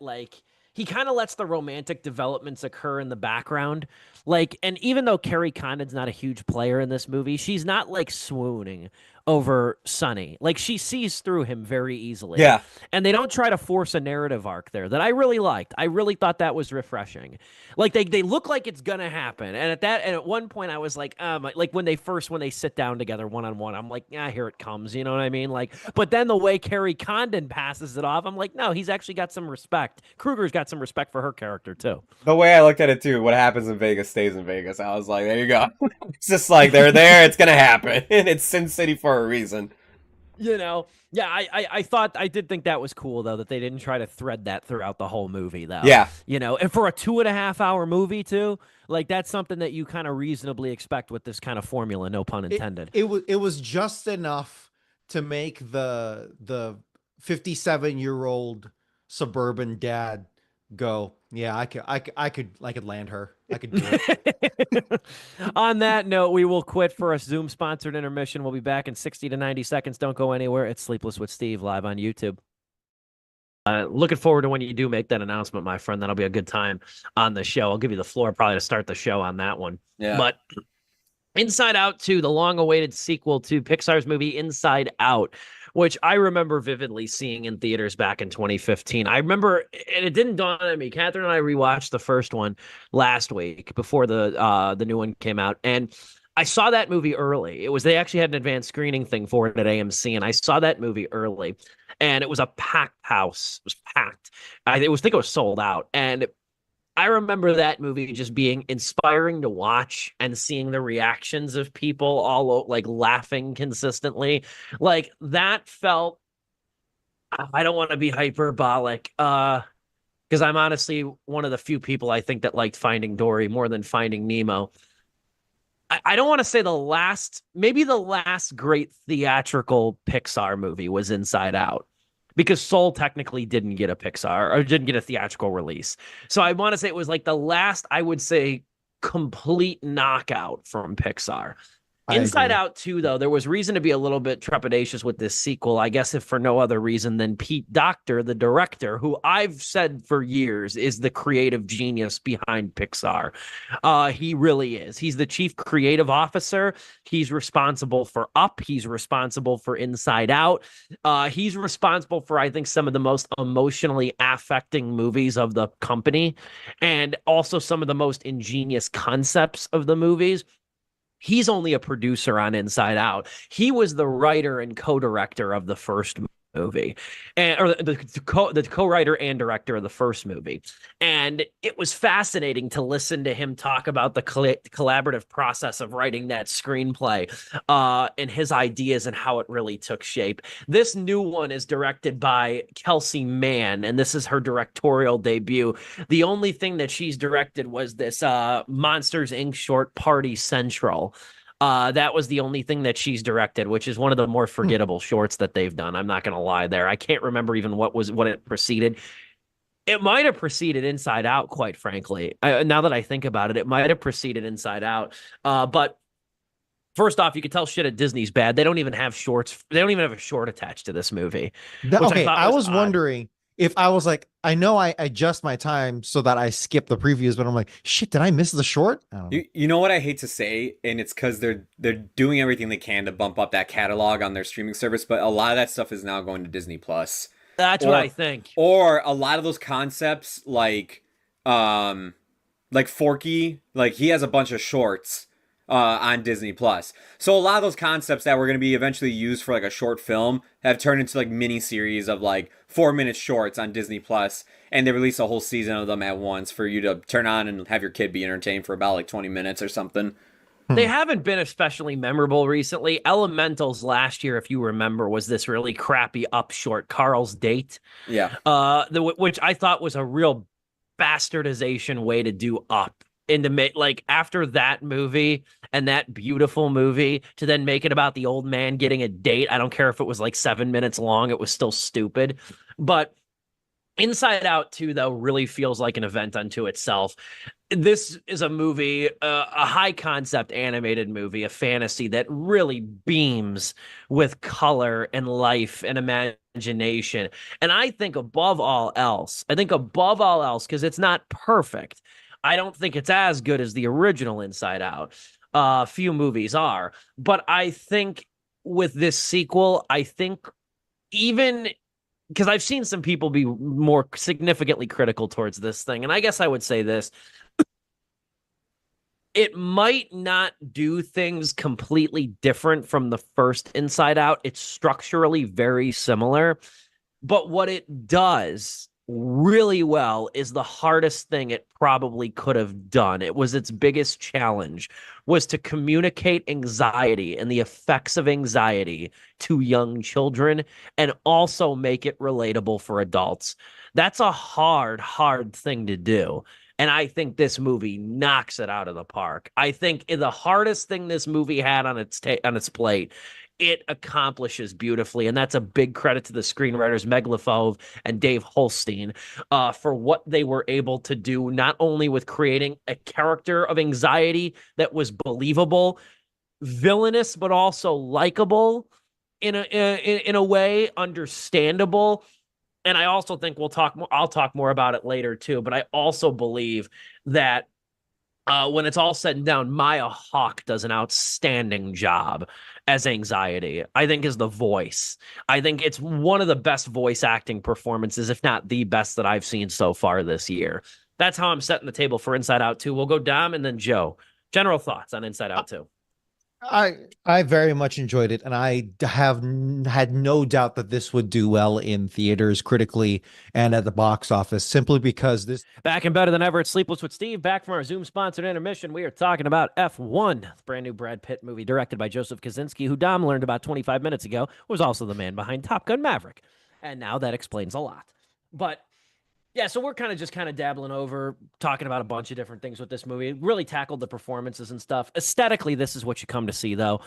he kind of lets the romantic developments occur in the background. Like, and even though Carrie Condon's not a huge player in this movie, she's not like swooning over Sonny. Like, she sees through him very easily. Yeah. And they don't try to force a narrative arc there that I really liked. I really thought that was refreshing. Like, they look like it's gonna happen. And at one point I was like when they sit down together one on one, I'm like, yeah, here it comes. You know what I mean? Like, but then the way Carrie Condon passes it off, I'm like, no, he's actually got some respect. Kruger's got some respect for her character too. The way I looked at it too, what happens in Vegas stays in Vegas. I was like, there you go. It's just like they're there, it's gonna happen. And it's Sin City for a reason. Yeah, I did think that was cool though, that they didn't try to thread that throughout the whole movie though. Yeah. And for a 2.5 hour movie too, like that's something that you kind of reasonably expect with this kind of formula, no pun intended. It was just enough to make the 57-year-old suburban dad go, yeah, I could land her. I could do it. On that note, we will quit for a Zoom sponsored intermission. We'll be back in 60 to 90 seconds. Don't go anywhere. It's Sleepless with Steve live on YouTube. Looking forward to when you do make that announcement, my friend. That'll be a good time on the show. I'll give you the floor probably to start the show on that one. Yeah. But Inside Out 2, the long-awaited sequel to Pixar's movie Inside Out, which I remember vividly seeing in theaters back in 2015. I remember, and it didn't dawn on me. Catherine and I rewatched the first one last week before the new one came out, and I saw that movie early. They actually had an advanced screening thing for it at AMC, and I saw that movie early, and it was a packed house. It was packed. I think it was sold out, and I remember that movie just being inspiring to watch and seeing the reactions of people all like laughing consistently. Like that felt, I don't want to be hyperbolic, because I'm honestly one of the few people I think that liked Finding Dory more than Finding Nemo. I don't want to say maybe the last great theatrical Pixar movie was Inside Out, because Soul technically didn't get a Pixar or didn't get a theatrical release. So I want to say it was like the last, I would say, complete knockout from Pixar. Inside Out 2, though, there was reason to be a little bit trepidatious with this sequel, I guess if for no other reason than Pete Docter, the director, who I've said for years is the creative genius behind Pixar. He really is. He's the chief creative officer. He's responsible for Up. He's responsible for Inside Out. He's responsible for, I think, some of the most emotionally affecting movies of the company, and also some of the most ingenious concepts of the movies. He's only a producer on Inside Out. He was the writer and co-director of the first movie, and or the co-writer and director of the first movie. And it was fascinating to listen to him talk about the collaborative process of writing that screenplay, and his ideas and how it really took shape. This new one is directed by Kelsey Mann, and this is her directorial debut. The only thing that she's directed was this Monsters Inc. short, Party Central. That was the only thing that she's directed, which is one of the more forgettable shorts that they've done. I'm not going to lie there. I can't remember even what it preceded. It might have preceded Inside Out, quite frankly. Now that I think about it, it might have preceded Inside Out. But first off, you can tell shit at Disney's bad. They don't even have shorts. They don't even have a short attached to this movie. Okay, I was odd. wondering if I was like, I know I adjust my time so that I skip the previews, but I'm like, shit, did I miss the short? I don't know. You know what I hate to say, and it's because they're doing everything they can to bump up that catalog on their streaming service, but a lot of that stuff is now going to Disney Plus. That's what I think. Or a lot of those concepts, like Forky, like he has a bunch of shorts on Disney Plus. So a lot of those concepts that were going to be eventually used for like a short film have turned into like mini series of like 4-minute shorts on Disney Plus, and they release a whole season of them at once for you to turn on and have your kid be entertained for about like 20 minutes or something. They haven't been especially memorable recently. Elementals last year, if you remember, was this really crappy up short, Carl's Date. Yeah. Which I thought was a real bastardization way to do Up. And to make, like, after that movie and that beautiful movie, to then make it about the old man getting a date. I don't care if it was like 7 minutes long. It was still stupid. But Inside Out 2, though, really feels like an event unto itself. This is a movie, a high concept animated movie, a fantasy that really beams with color and life and imagination. And I think above all else, because it's not perfect, I don't think it's as good as the original Inside Out. Few movies are. But I think with this sequel, I think even because I've seen some people be more significantly critical towards this thing. And I guess I would say this. It might not do things completely different from the first Inside Out. It's structurally very similar. But what it does really well is the hardest thing it probably could have done. It was its biggest challenge, was to communicate anxiety and the effects of anxiety to young children and also make it relatable for adults. That's a hard thing to do. And I think this movie knocks it out of the park. I think the hardest thing this movie had on its plate, it accomplishes beautifully. And that's a big credit to the screenwriters, Meg LeFauve and Dave Holstein, for what they were able to do, not only with creating a character of anxiety that was believable, villainous, but also likable in a way, understandable. And I also think I'll talk more about it later too, but I also believe that when it's all said and done, Maya Hawke does an outstanding job as anxiety. I think is the voice. I think it's one of the best voice acting performances, if not the best that I've seen so far this year. That's how I'm setting the table for Inside Out 2. We'll go Dom and then Joe. General thoughts on Inside Out 2. I very much enjoyed it, and I have had no doubt that this would do well in theaters, critically, and at the box office, simply because this... Back and better than ever, it's Sleepless with Steve. Back from our Zoom-sponsored intermission, we are talking about F1, the brand new Brad Pitt movie directed by Joseph Kosinski, who Dom learned about 25 minutes ago was also the man behind Top Gun Maverick. And now that explains a lot. But... yeah, so we're kind of dabbling over, talking about a bunch of different things with this movie. It really tackled the performances and stuff. Aesthetically, this is what you come to see, though.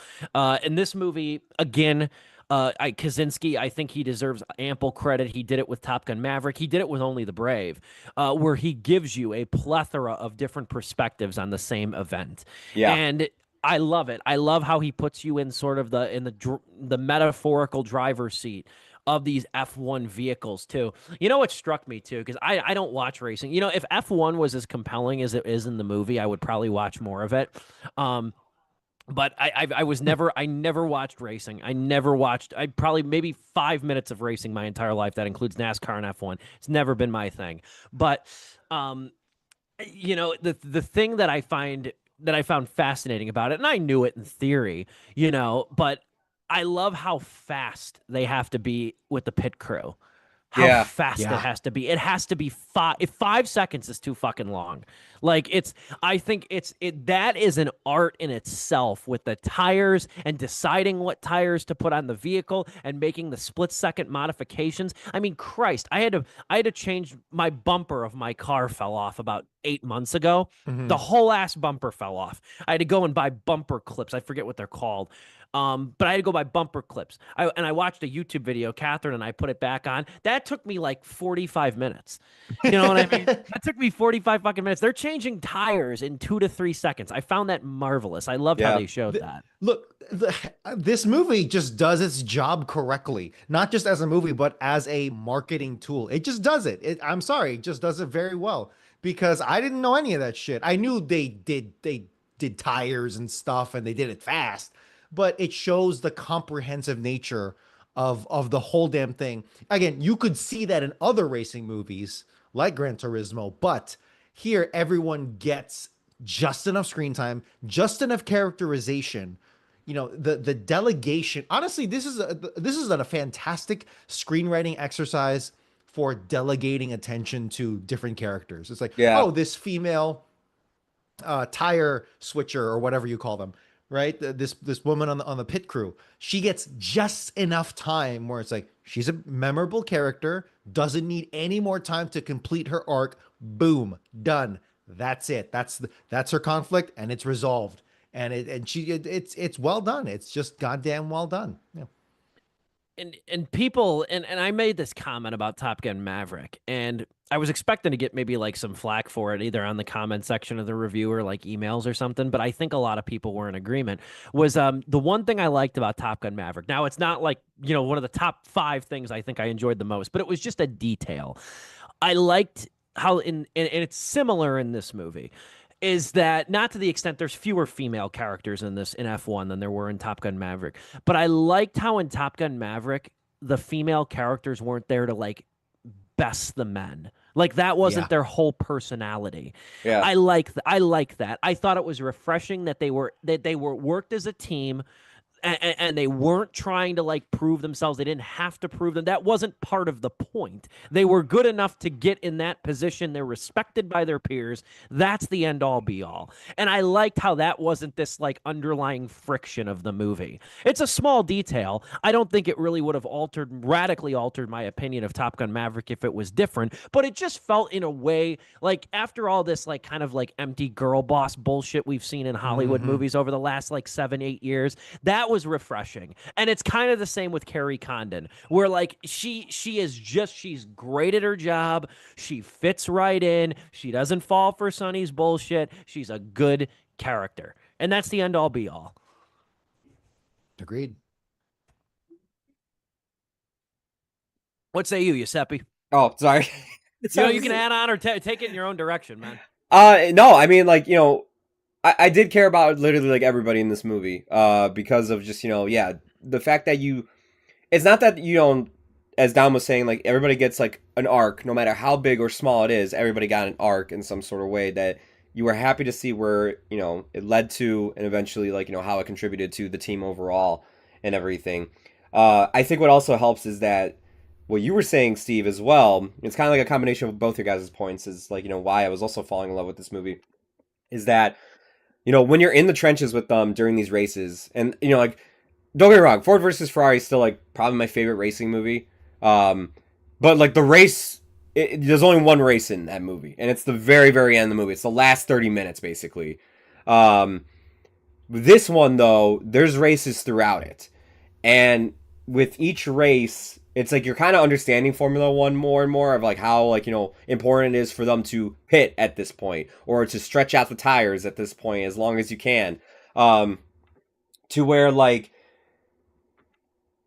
In this movie, again, Kosinski, I think he deserves ample credit. He did it with Top Gun Maverick. He did it with Only the Brave, where he gives you a plethora of different perspectives on the same event. Yeah. And I love it. I love how he puts you in sort of the metaphorical driver's seat of these F1 vehicles too. You know what struck me too, because I don't watch racing. You know, if F1 was as compelling as it is in the movie, I would probably watch more of it. But I never watched racing. I probably maybe 5 minutes of racing my entire life. That includes NASCAR and F1. It's never been my thing. But you know, the thing that I found fascinating about it, and I knew it in theory, you know, but I love how fast they have to be with the pit crew. How Yeah. fast Yeah. it has to be. It has to be 5. If 5 seconds is too fucking long. Like I think that is an art in itself with the tires and deciding what tires to put on the vehicle and making the split-second modifications. I mean, Christ, I had to change my bumper of my car fell off about 8 months ago. Mhm. The whole ass bumper fell off. I had to go and buy bumper clips. I forget what they're called. But I had to go buy bumper clips. I watched a YouTube video. Catherine and I put it back on. That took me like 45 minutes. You know what I mean? That took me 45 fucking minutes. They're changing tires in 2 to 3 seconds. I found that marvelous. I loved how Yeah. they showed that. Look, this movie just does its job correctly, not just as a movie, but as a marketing tool. It just does it. I'm sorry, it just does it very well because I didn't know any of that shit. I knew they did tires and stuff and they did it fast, but it shows the comprehensive nature of the whole damn thing. Again, you could see that in other racing movies like Gran Turismo, but here everyone gets just enough screen time, just enough characterization. You know, the delegation. Honestly, this is a fantastic screenwriting exercise for delegating attention to different characters. It's like, Yeah. oh, this female tire switcher or whatever you call them, right? This woman on the pit crew, she gets just enough time where it's like she's a memorable character, doesn't need any more time to complete her arc. Boom, done. That's it. That's her conflict, and it's resolved. And it's well done. It's just goddamn well done. Yeah. And people and I made this comment about Top Gun Maverick, and I was expecting to get maybe like some flack for it, either on the comment section of the review or like emails or something. But I think a lot of people were in agreement. Was the one thing I liked about Top Gun Maverick. Now it's not like, you know, one of the top 5 things I think I enjoyed the most, but it was just a detail. I liked how and it's similar in this movie. Is that not to the extent there's fewer female characters in this in F1 than there were in Top Gun Maverick, but I liked how in Top Gun Maverick the female characters weren't there to like best the men. Like that wasn't their whole personality. Yeah. I like that. I thought it was refreshing that they were worked as a team. And they weren't trying to like prove themselves. They didn't have to prove them. That wasn't part of the point. They were good enough to get in that position. They're respected by their peers. That's the end all be all. And I liked how that wasn't this like underlying friction of the movie. It's a small detail. I don't think it really would have radically altered my opinion of Top Gun Maverick if it was different, but it just felt in a way like after all this like kind of like empty girl boss bullshit we've seen in Hollywood movies over the last like 7-8 years, that was refreshing. And it's kind of the same with Carrie Condon, where like she's great at her job. She fits right in. She doesn't fall for Sonny's bullshit. She's a good character. And that's the end all be all. Agreed. What say you, Giuseppe? Oh, sorry. You can add on or take it in your own direction, man. No, I mean, like, you know, I did care about literally like everybody in this movie, because of just, you know, the fact that it's not that you don't, as Dom was saying, like everybody gets like an arc, no matter how big or small it is, everybody got an arc in some sort of way that you were happy to see where, you know, it led to, and eventually like, you know, how it contributed to the team overall and everything. I think what also helps is that what you were saying, Steve, as well, it's kind of like a combination of both your guys' points, is like, you know, why I was also falling in love with this movie, is that, you know, when you're in the trenches with them during these races, and, you know, like, don't get me wrong, Ford versus Ferrari is still, like, probably my favorite racing movie. But, like, the race, there's only one race in that movie, and it's the very, very end of the movie. It's the last 30 minutes, basically. This one, though, there's races throughout it. And with each race, it's like you're kind of understanding Formula One more and more of like how, like, you know, important it is for them to pit at this point or to stretch out the tires at this point as long as you can. To where like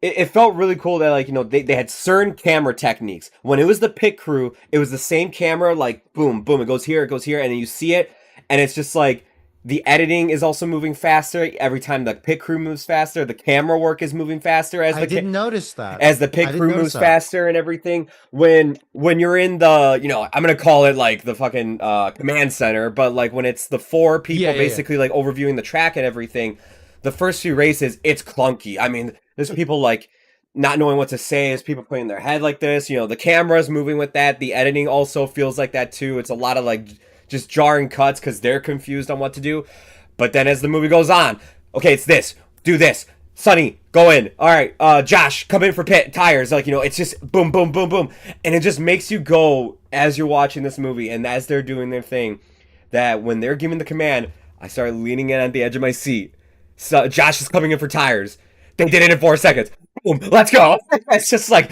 it felt really cool that, like, you know, they had certain camera techniques. When it was the pit crew, it was the same camera, like boom, boom, it goes here, and then you see it, and it's just like the editing is also moving faster. Every time the pit crew moves faster, the camera work is moving faster as I didn't notice that. as the pit crew moves faster and everything. When you're in the, you know, I'm gonna call it like the fucking command center, but like when it's the 4 people basically like overviewing the track and everything, the first few races, it's clunky. I mean, there's people like not knowing what to say. There's people putting their head like this. You know, the camera's moving with that. The editing also feels like that too. It's a lot of like just jarring cuts because they're confused on what to do. But then as the movie goes on, okay, it's this, do this. Sonny, go in. All right, Josh, come in for pit tires. Like, you know, it's just boom, boom, boom, boom. And it just makes you go as you're watching this movie and as they're doing their thing, that when they're giving the command, I start leaning in at the edge of my seat. So Josh is coming in for tires. They did it in 4 seconds. Boom, let's go. It's just like,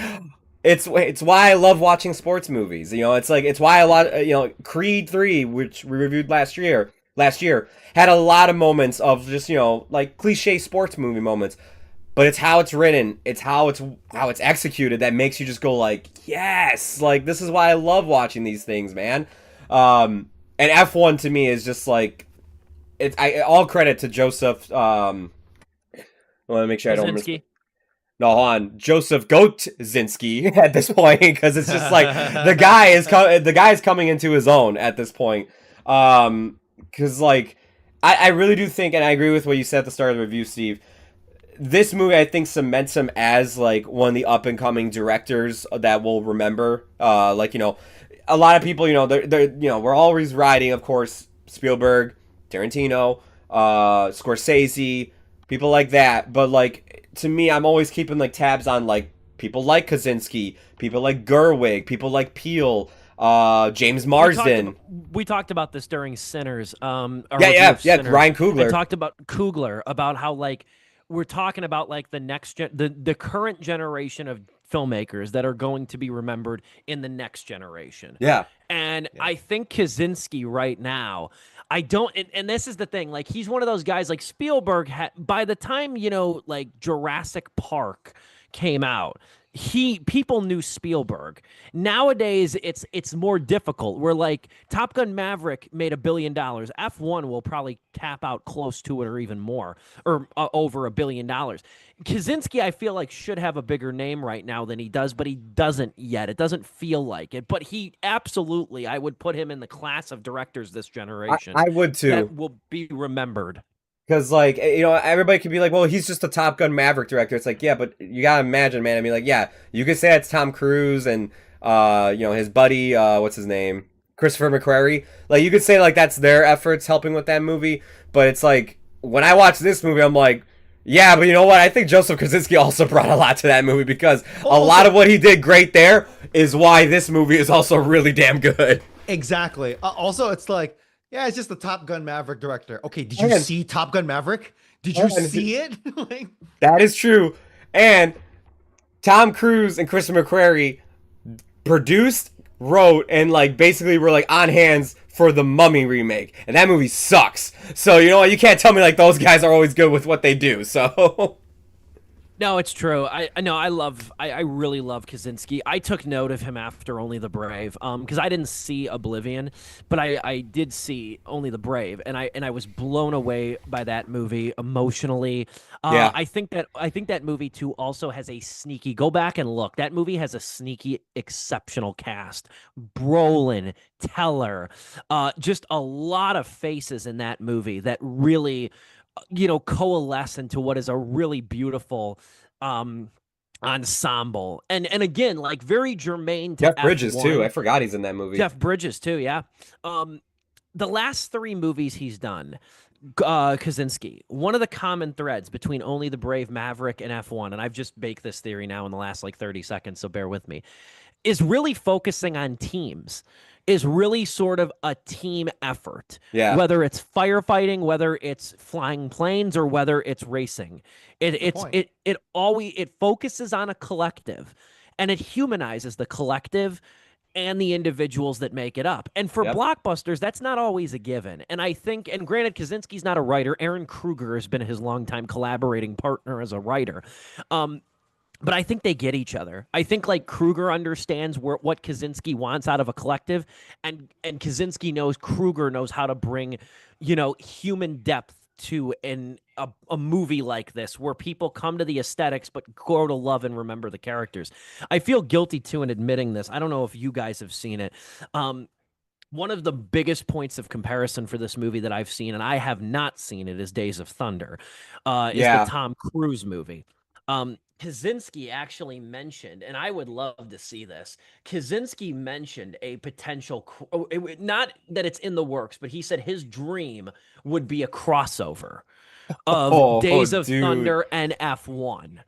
it's why I love watching sports movies. You know, it's like, it's why a lot, you know, Creed 3, which we reviewed last year, had a lot of moments of just, you know, like cliche sports movie moments, but it's how it's written, it's how it's executed that makes you just go like, yes, like this is why I love watching these things, man. And F1 to me is just like, all credit to Joseph. I want to make sure I don't miss. No, hold on, Joseph Goatzinski at this point, because it's just like the guy is coming into his own at this point. Because like I really do think, and I agree with what you said at the start of the review, Steve, this movie I think cements him as like one of the up and coming directors that we'll remember. Like, you know, a lot of people, you know, they're you know, we're always riding, of course, Spielberg, Tarantino, Scorsese, people like that. But like, to me, I'm always keeping like tabs on like people like Kaczynski, people like Gerwig, people like Peele, James Marsden. We talked about this during Sinners. Yeah, Sinners. Ryan Coogler. I talked about Coogler, about how like we're talking about like the current generation of filmmakers that are going to be remembered in the next generation. Yeah. And I think Kaczynski right now, I don't, and this is the thing, like he's one of those guys like Spielberg by the time, you know, like Jurassic Park came out, people knew Spielberg. Nowadays, it's more difficult. We're like, Top Gun Maverick made $1 billion. F1 will probably cap out close to it or even more, or over $1 billion. Kaczynski, I feel like, should have a bigger name right now than he does, but he doesn't yet. It doesn't feel like it. But he absolutely, I would put him in the class of directors this generation. I would too. That will be remembered. Because, like, you know, everybody could be like, well, he's just a Top Gun Maverick director. It's like, yeah, but you gotta imagine, man. I mean, like, yeah, you could say it's Tom Cruise and, you know, his buddy, what's his name? Christopher McQuarrie. Like, you could say, like, that's their efforts helping with that movie. But it's like, when I watch this movie, I'm like, yeah, but you know what? I think Joseph Kosinski also brought a lot to that movie, because a lot of what he did great there is why this movie is also really damn good. Exactly. Also, it's like, yeah, it's just the Top Gun Maverick director. Okay, did you see Top Gun Maverick? Did you see it? Like, that is true. And Tom Cruise and Christopher McQuarrie produced, wrote, and like basically were like on hands for the Mummy remake. And that movie sucks. So you know what? You can't tell me like those guys are always good with what they do. So no, it's true. I know. I really love Kaczynski. I took note of him after Only the Brave, because I didn't see Oblivion, but I did see Only the Brave, and I was blown away by that movie emotionally. Yeah. I think that movie too also has a sneaky. Go back and look. That movie has a sneaky, exceptional cast. Brolin, Teller, just a lot of faces in that movie that really, you know, coalesce into what is a really beautiful ensemble. And again, like very germane to Jeff Bridges F1. too. I forgot he's in that movie. Jeff Bridges too, yeah. The last 3 movies he's done, Kaczynski, one of the common threads between Only the Brave, Maverick, and F1, and I've just baked this theory now in the last like 30 seconds, so bear with me, is really focusing on teams. Is really sort of a team effort. Yeah. Whether it's firefighting, whether it's flying planes, or whether it's racing. It focuses on a collective, and it humanizes the collective and the individuals that make it up. And for blockbusters, that's not always a given. And I think, and granted, Kaczynski's not a writer. Aaron Kruger has been his longtime collaborating partner as a writer. But I think they get each other. I think like Kruger understands what Kaczynski wants out of a collective, and Kaczynski knows Kruger knows how to bring, you know, human depth to a movie like this, where people come to the aesthetics but grow to love and remember the characters. I feel guilty too in admitting this. I don't know if you guys have seen it. one of the biggest points of comparison for this movie that I've seen, and I have not seen it, is Days of Thunder, is the Yeah. Tom Cruise movie. Kaczynski actually mentioned, and I would love to see this. Kaczynski mentioned a potential, not that it's in the works, but he said his dream would be a crossover of Oh, Days of dude. Thunder and F1.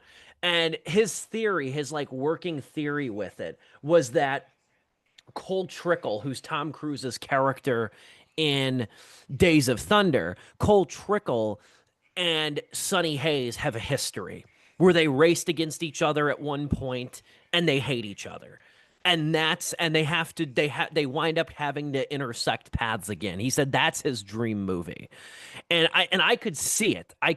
And his theory, his like working theory with it, was that Cole Trickle, who's Tom Cruise's character in Days of Thunder, Cole Trickle and Sonny Hayes have a history where they raced against each other at one point and they hate each other. And they wind up having to intersect paths again. He said that's his dream movie. And I could see it. I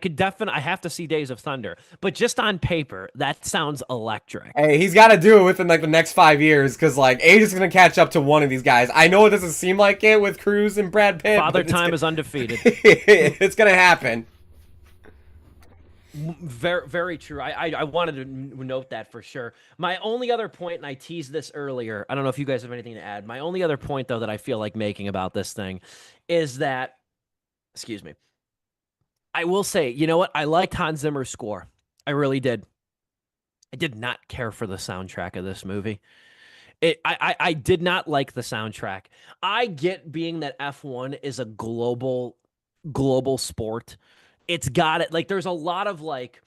have to see Days of Thunder, but just on paper, that sounds electric. Hey, he's got to do it within like the next 5 years because like age is gonna catch up to one of these guys. I know it doesn't seem like it with Cruise and Brad Pitt. Father Time is undefeated. It's gonna happen. Very, very true. I wanted to note that for sure. My only other point, and I teased this earlier, I don't know if you guys have anything to add. My only other point, though, that I feel like making about this thing is that, excuse me, I will say, you know what? I liked Hans Zimmer's score. I really did. I did not care for the soundtrack of this movie. I did not like the soundtrack. I get being that F1 is a global sport. It's got it. Like, there's a lot of like,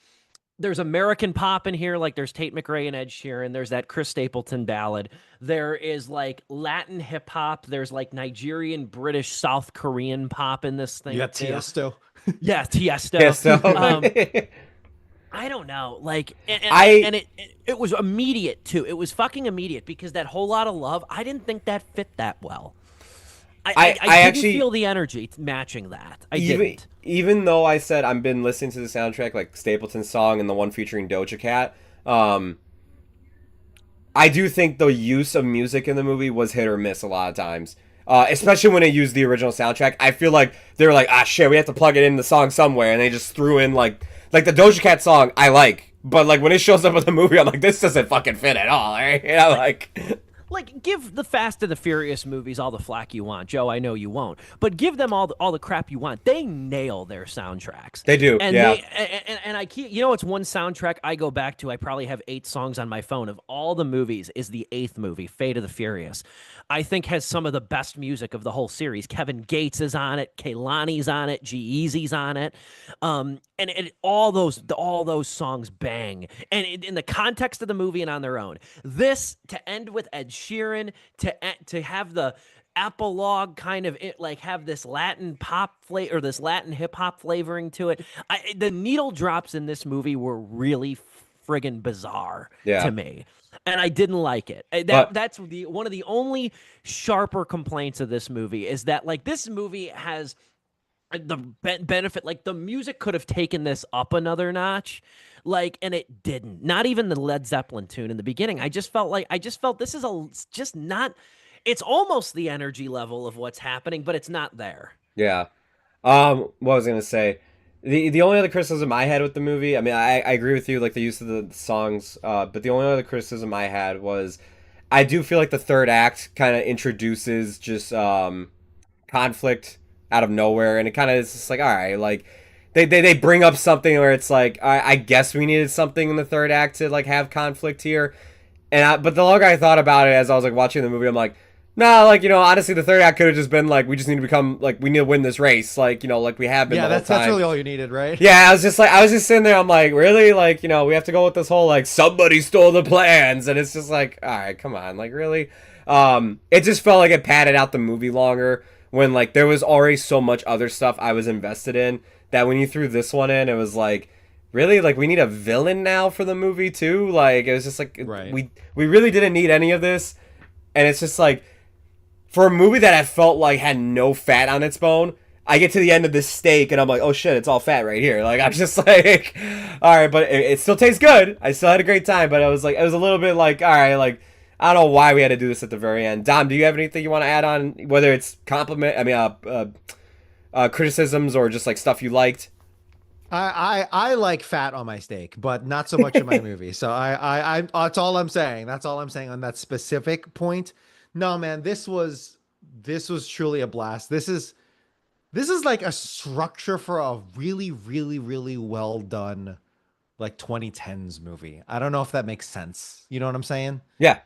there's American pop in here. Like, there's Tate McRae and Ed Sheeran. There's that Chris Stapleton ballad. There is like Latin hip hop. There's like Nigerian, British, South Korean pop in this thing. You got Tiesto. Yeah, Tiesto. Tiesto. I don't know. Like, it was immediate too. It was fucking immediate because that Whole Lot of Love, I didn't think that fit that well. I didn't actually feel the energy matching that. I didn't. Even though I said I've been listening to the soundtrack, like Stapleton's song and the one featuring Doja Cat, I do think the use of music in the movie was hit or miss a lot of times. Especially when they used the original soundtrack. I feel like they were like, ah, shit, we have to plug it in the song somewhere, and they just threw in like the Doja Cat song I like, but like when it shows up in the movie, I'm like, this doesn't fucking fit at all, right? You know, like, give the Fast and the Furious movies all the flack you want, Joe. I know you won't, but give them all the crap you want. They nail their soundtracks. They do, and yeah. And I keep, it's one soundtrack I go back to. I probably have 8 songs on my phone of all the movies. Is the 8th movie, Fate of the Furious. I think has some of the best music of the whole series. Kevin Gates is on it, Kehlani's on it, G-Eazy's on it, and all those songs bang. And in the context of the movie and on their own, this to end with Ed Sheeran, to have the epilogue kind of like have this Latin pop flavor or this Latin hip hop flavoring to it. The needle drops in this movie were really friggin' bizarre to me. And I didn't like it. That's one of the only sharper complaints of this movie is that like this movie has the benefit, like the music could have taken this up another notch, like, and it didn't. Not even the Led Zeppelin tune in the beginning. I just felt this is just not. It's almost the energy level of what's happening, but it's not there. Yeah. What was I gonna say? The only other criticism I had with the movie, I mean, I agree with you, like the use of the songs, but the only other criticism I had was I do feel like the third act kind of introduces just conflict out of nowhere, and it kind of is just like, all right, like they bring up something where it's like, I guess we needed something in the third act to like have conflict here, but the longer I thought about it as I was like watching the movie, I'm like, no, like, honestly, the third act could have just been like, we just need to become, like, we need to win this race, like, like we have been the whole time. Yeah, that's really all you needed, right? Yeah, I was just sitting there, I'm like, really? Like, we have to go with this whole, like, somebody stole the plans, and it's just like, all right, come on, like, really? It just felt like it padded out the movie longer when, like, there was already so much other stuff I was invested in that when you threw this one in, it was like, really? Like, we need a villain now for the movie, too? Like, it was just like, right. we really didn't need any of this, and it's just like, for a movie that I felt like had no fat on its bone, I get to the end of this steak and I'm like, oh shit, it's all fat right here. Like, I'm just like, all right, but it still tastes good. I still had a great time, but it was a little bit like, all right, like, I don't know why we had to do this at the very end. Dom, do you have anything you want to add on, whether it's criticisms or just like stuff you liked? I like fat on my steak, but not so much in my movie. So I that's all I'm saying. That's all I'm saying on that specific point. No, man, this was This was truly a blast. This is like a structure for a really, really, really well done like 2010s movie. I don't know if that makes sense. You know what I'm saying? Yeah.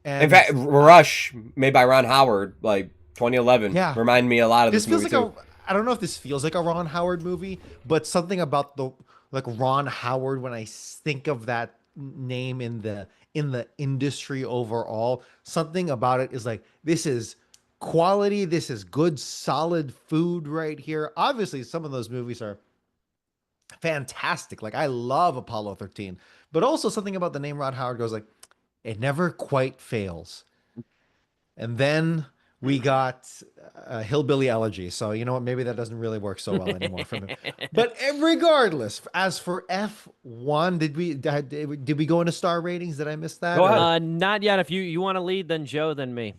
In And fact, Rush, made by Ron Howard, like 2011, yeah, remind me a lot of this this feels movie like too. I don't know if this feels like a Ron Howard movie, but something about the like Ron Howard when I think of that name in the industry overall, something about it is like this is quality, this is good solid food right here. Obviously, some of those movies are fantastic. Like I love Apollo 13, but also something about the name Ron Howard goes like it never quite fails. And then we got Hillbilly Elegy. So you know what? Maybe that doesn't really work so well anymore for me. But regardless, as for F1, did we go into star ratings? Did I miss that? Go ahead. Not yet. If you want to lead, then Joe, then me.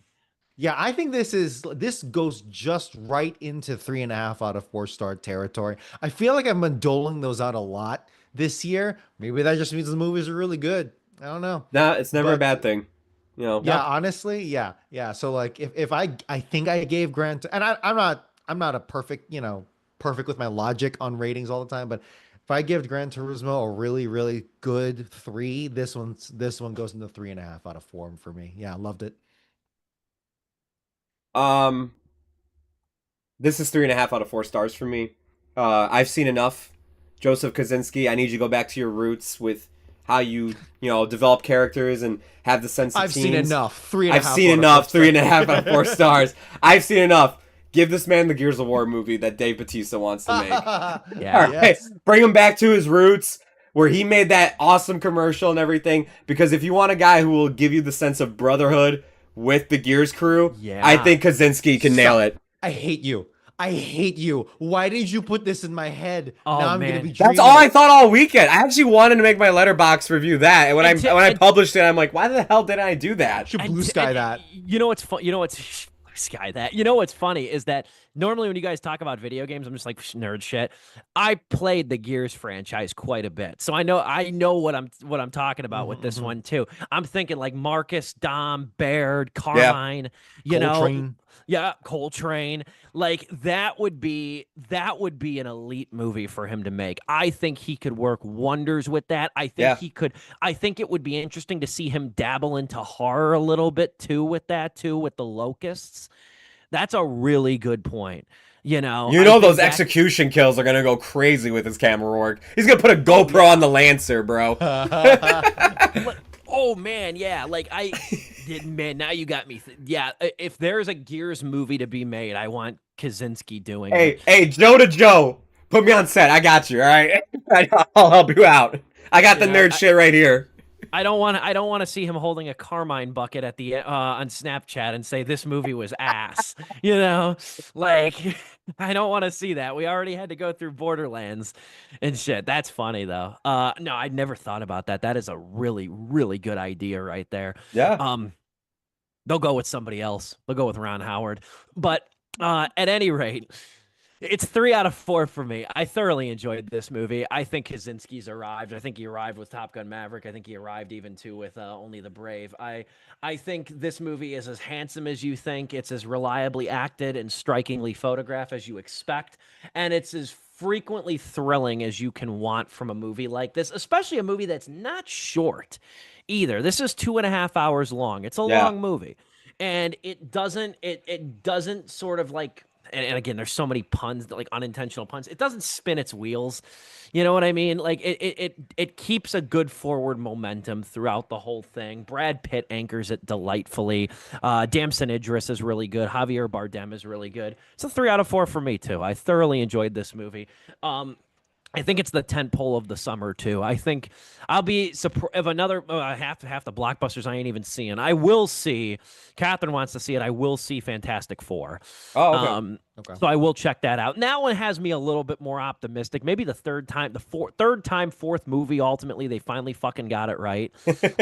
Yeah, I think this goes just right into 3.5 out of 4 star territory. I feel like I've been doling those out a lot this year. Maybe that just means the movies are really good. I don't know. Nah, it's never a But bad thing. You know. yeah, honestly, yeah. So like, if I think I gave Grant, and I'm not a perfect perfect with my logic on ratings all the time, but if I give Gran Turismo a really really good 3, this one goes into 3.5 out of 4 for me. Yeah, I loved it. Um, this is 3.5 out of 4 stars for me. I've seen enough. Joseph Kosinski, I need you to go back to your roots with how you develop characters and have the sense of I've seen teams. enough. 3.5. I've seen enough. 3.5 out of 4 stars. I've seen enough. Give this man the Gears of War movie that Dave Bautista wants to make. Yeah. All right, bring him back to his roots where he made that awesome commercial and everything. Because if you want a guy who will give you the sense of brotherhood with the Gears crew, Yeah. I think Kosinski can nail it. I hate you. I hate you. Why did you put this in my head? Oh, Now I'm man. gonna be That's dreaming all it. I thought all weekend. I actually wanted to make my letterbox review that, and when And I published it, I'm like, why the hell didn't I do that? Should blue sky that. You know what's fun? You know what's sky that? You know what's funny is that normally when you guys talk about video games, I'm just like nerd shit. I played the Gears franchise quite a bit, so I know what I'm talking about with this one too. I'm thinking like Marcus, Dom, Baird, Carmine. You know, Coltrane. yeah, Coltrane. Like that would be an elite movie for him to make. I think he could work wonders with that. I think Yeah. he could. I think it would be interesting to see him dabble into horror a little bit too with the Locusts. That's a really good point. You know, You I know think those that- execution kills are gonna go crazy with his camera work. He's gonna put a GoPro on the Lancer, bro. Oh man, yeah. Like I did, man. Now you got me. Yeah, if there's a Gears movie to be made, I want Kaczynski doing it. Hey, Joe to Joe, put me on set. I got you. All right, I'll help you out. I got the Yeah, nerd shit right here. I don't want to see him holding a Carmine bucket at the on Snapchat and say this movie was ass. You know, like I don't want to see that. We already had to go through Borderlands and shit. That's funny though. No, I'd never thought about that. That is a really really good idea right there. Yeah. They'll go with somebody else. They'll go with Ron Howard. But at any rate, it's 3 out of 4 for me. I thoroughly enjoyed this movie. I think Kaczynski's arrived. I think he arrived with Top Gun Maverick. I think he arrived even too with Only the Brave. I think this movie is as handsome as you think. It's as reliably acted and strikingly photographed as you expect. And it's as frequently thrilling as you can want from a movie like this, especially a movie that's not short either. This is 2.5 hours long. It's a long movie. And it doesn't sort of like and again, there's so many puns, like unintentional puns. It doesn't spin its wheels. You know what I mean? Like it keeps a good forward momentum throughout the whole thing. Brad Pitt anchors it delightfully. Damson Idris is really good. Javier Bardem is really good. It's a 3 out of 4 for me too. I thoroughly enjoyed this movie. I think it's the tentpole of the summer too. I think I'll be surprised if another half the blockbusters I ain't even seeing. I will see. Catherine wants to see it. I will see Fantastic Four. Oh, okay. Okay. So I will check that out. And that one has me a little bit more optimistic. Maybe the third time, fourth movie. Ultimately, they finally fucking got it right.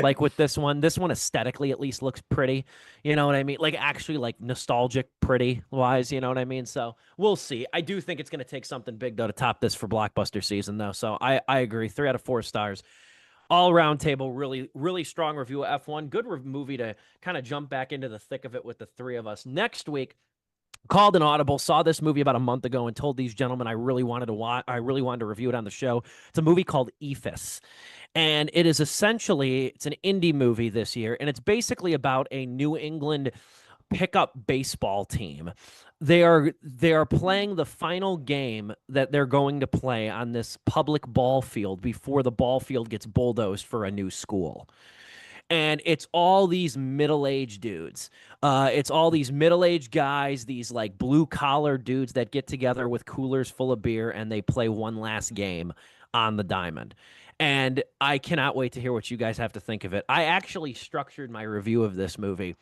Like with this one aesthetically at least looks pretty. You know what I mean? Like actually, like nostalgic, pretty wise. You know what I mean? So we'll see. I do think it's going to take something big though to top this for blockbuster season though. So I agree. 3 out of 4 stars. All round table, really, really strong review of F1. Good movie to kind of jump back into the thick of it with the three of us. Next week, called an audible, saw this movie about a month ago, and told these gentlemen I really wanted to watch. I really wanted to review it on the show. It's a movie called Ephus, and it is essentially it's an indie movie this year, and it's basically about a New England pickup baseball team. They are playing the final game that they're going to play on this public ball field before the ball field gets bulldozed for a new school. And it's all these middle-aged dudes. It's all these middle-aged guys, these like blue-collar dudes that get together with coolers full of beer and they play one last game on the diamond. And I cannot wait to hear what you guys have to think of it. I actually structured my review of this movie.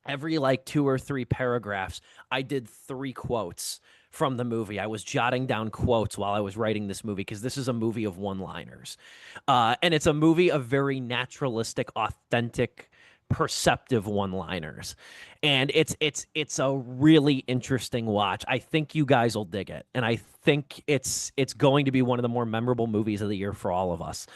Every like 2 or 3 paragraphs, I did 3 quotes from the movie. I was jotting down quotes while I was writing this movie because this is a movie of one-liners. And it's a movie of very naturalistic, authentic, perceptive one-liners. And it's a really interesting watch. I think you guys will dig it. And I think it's going to be one of the more memorable movies of the year for all of us.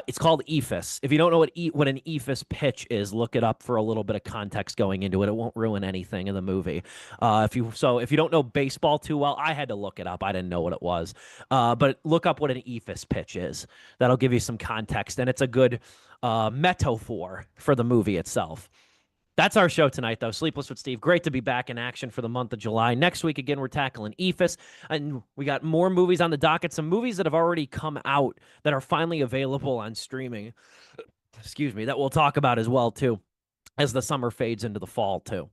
It's called Ephus. If you don't know what an Ephus pitch is, look it up for a little bit of context going into it. It won't ruin anything in the movie. If you don't know baseball too well, I had to look it up. I didn't know what it was. But look up what an Ephus pitch is. That'll give you some context, and it's a good metaphor for the movie itself. That's our show tonight, though. Sleepless with Steve. Great to be back in action for the month of July. Next week, again, we're tackling Ephus, and we got more movies on the docket, some movies that have already come out that are finally available on streaming, excuse me, that we'll talk about as well, too, as the summer fades into the fall, too.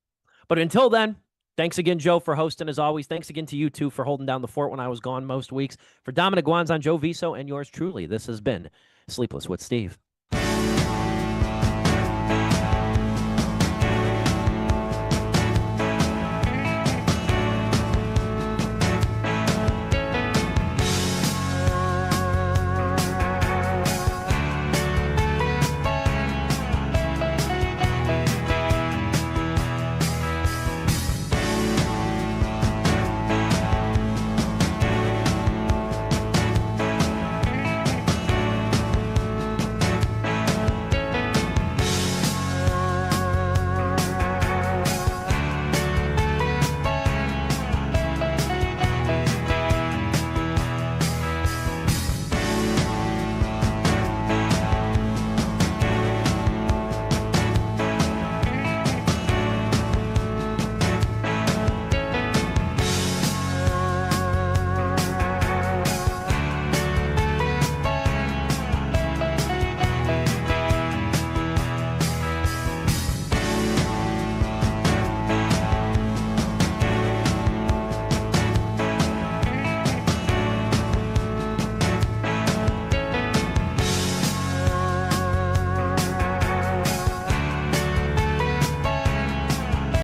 But until then, thanks again, Joe, for hosting, as always. Thanks again to you, two, for holding down the fort when I was gone most weeks. For Dominic Guanzon, Joe Viso, and yours truly, this has been Sleepless with Steve.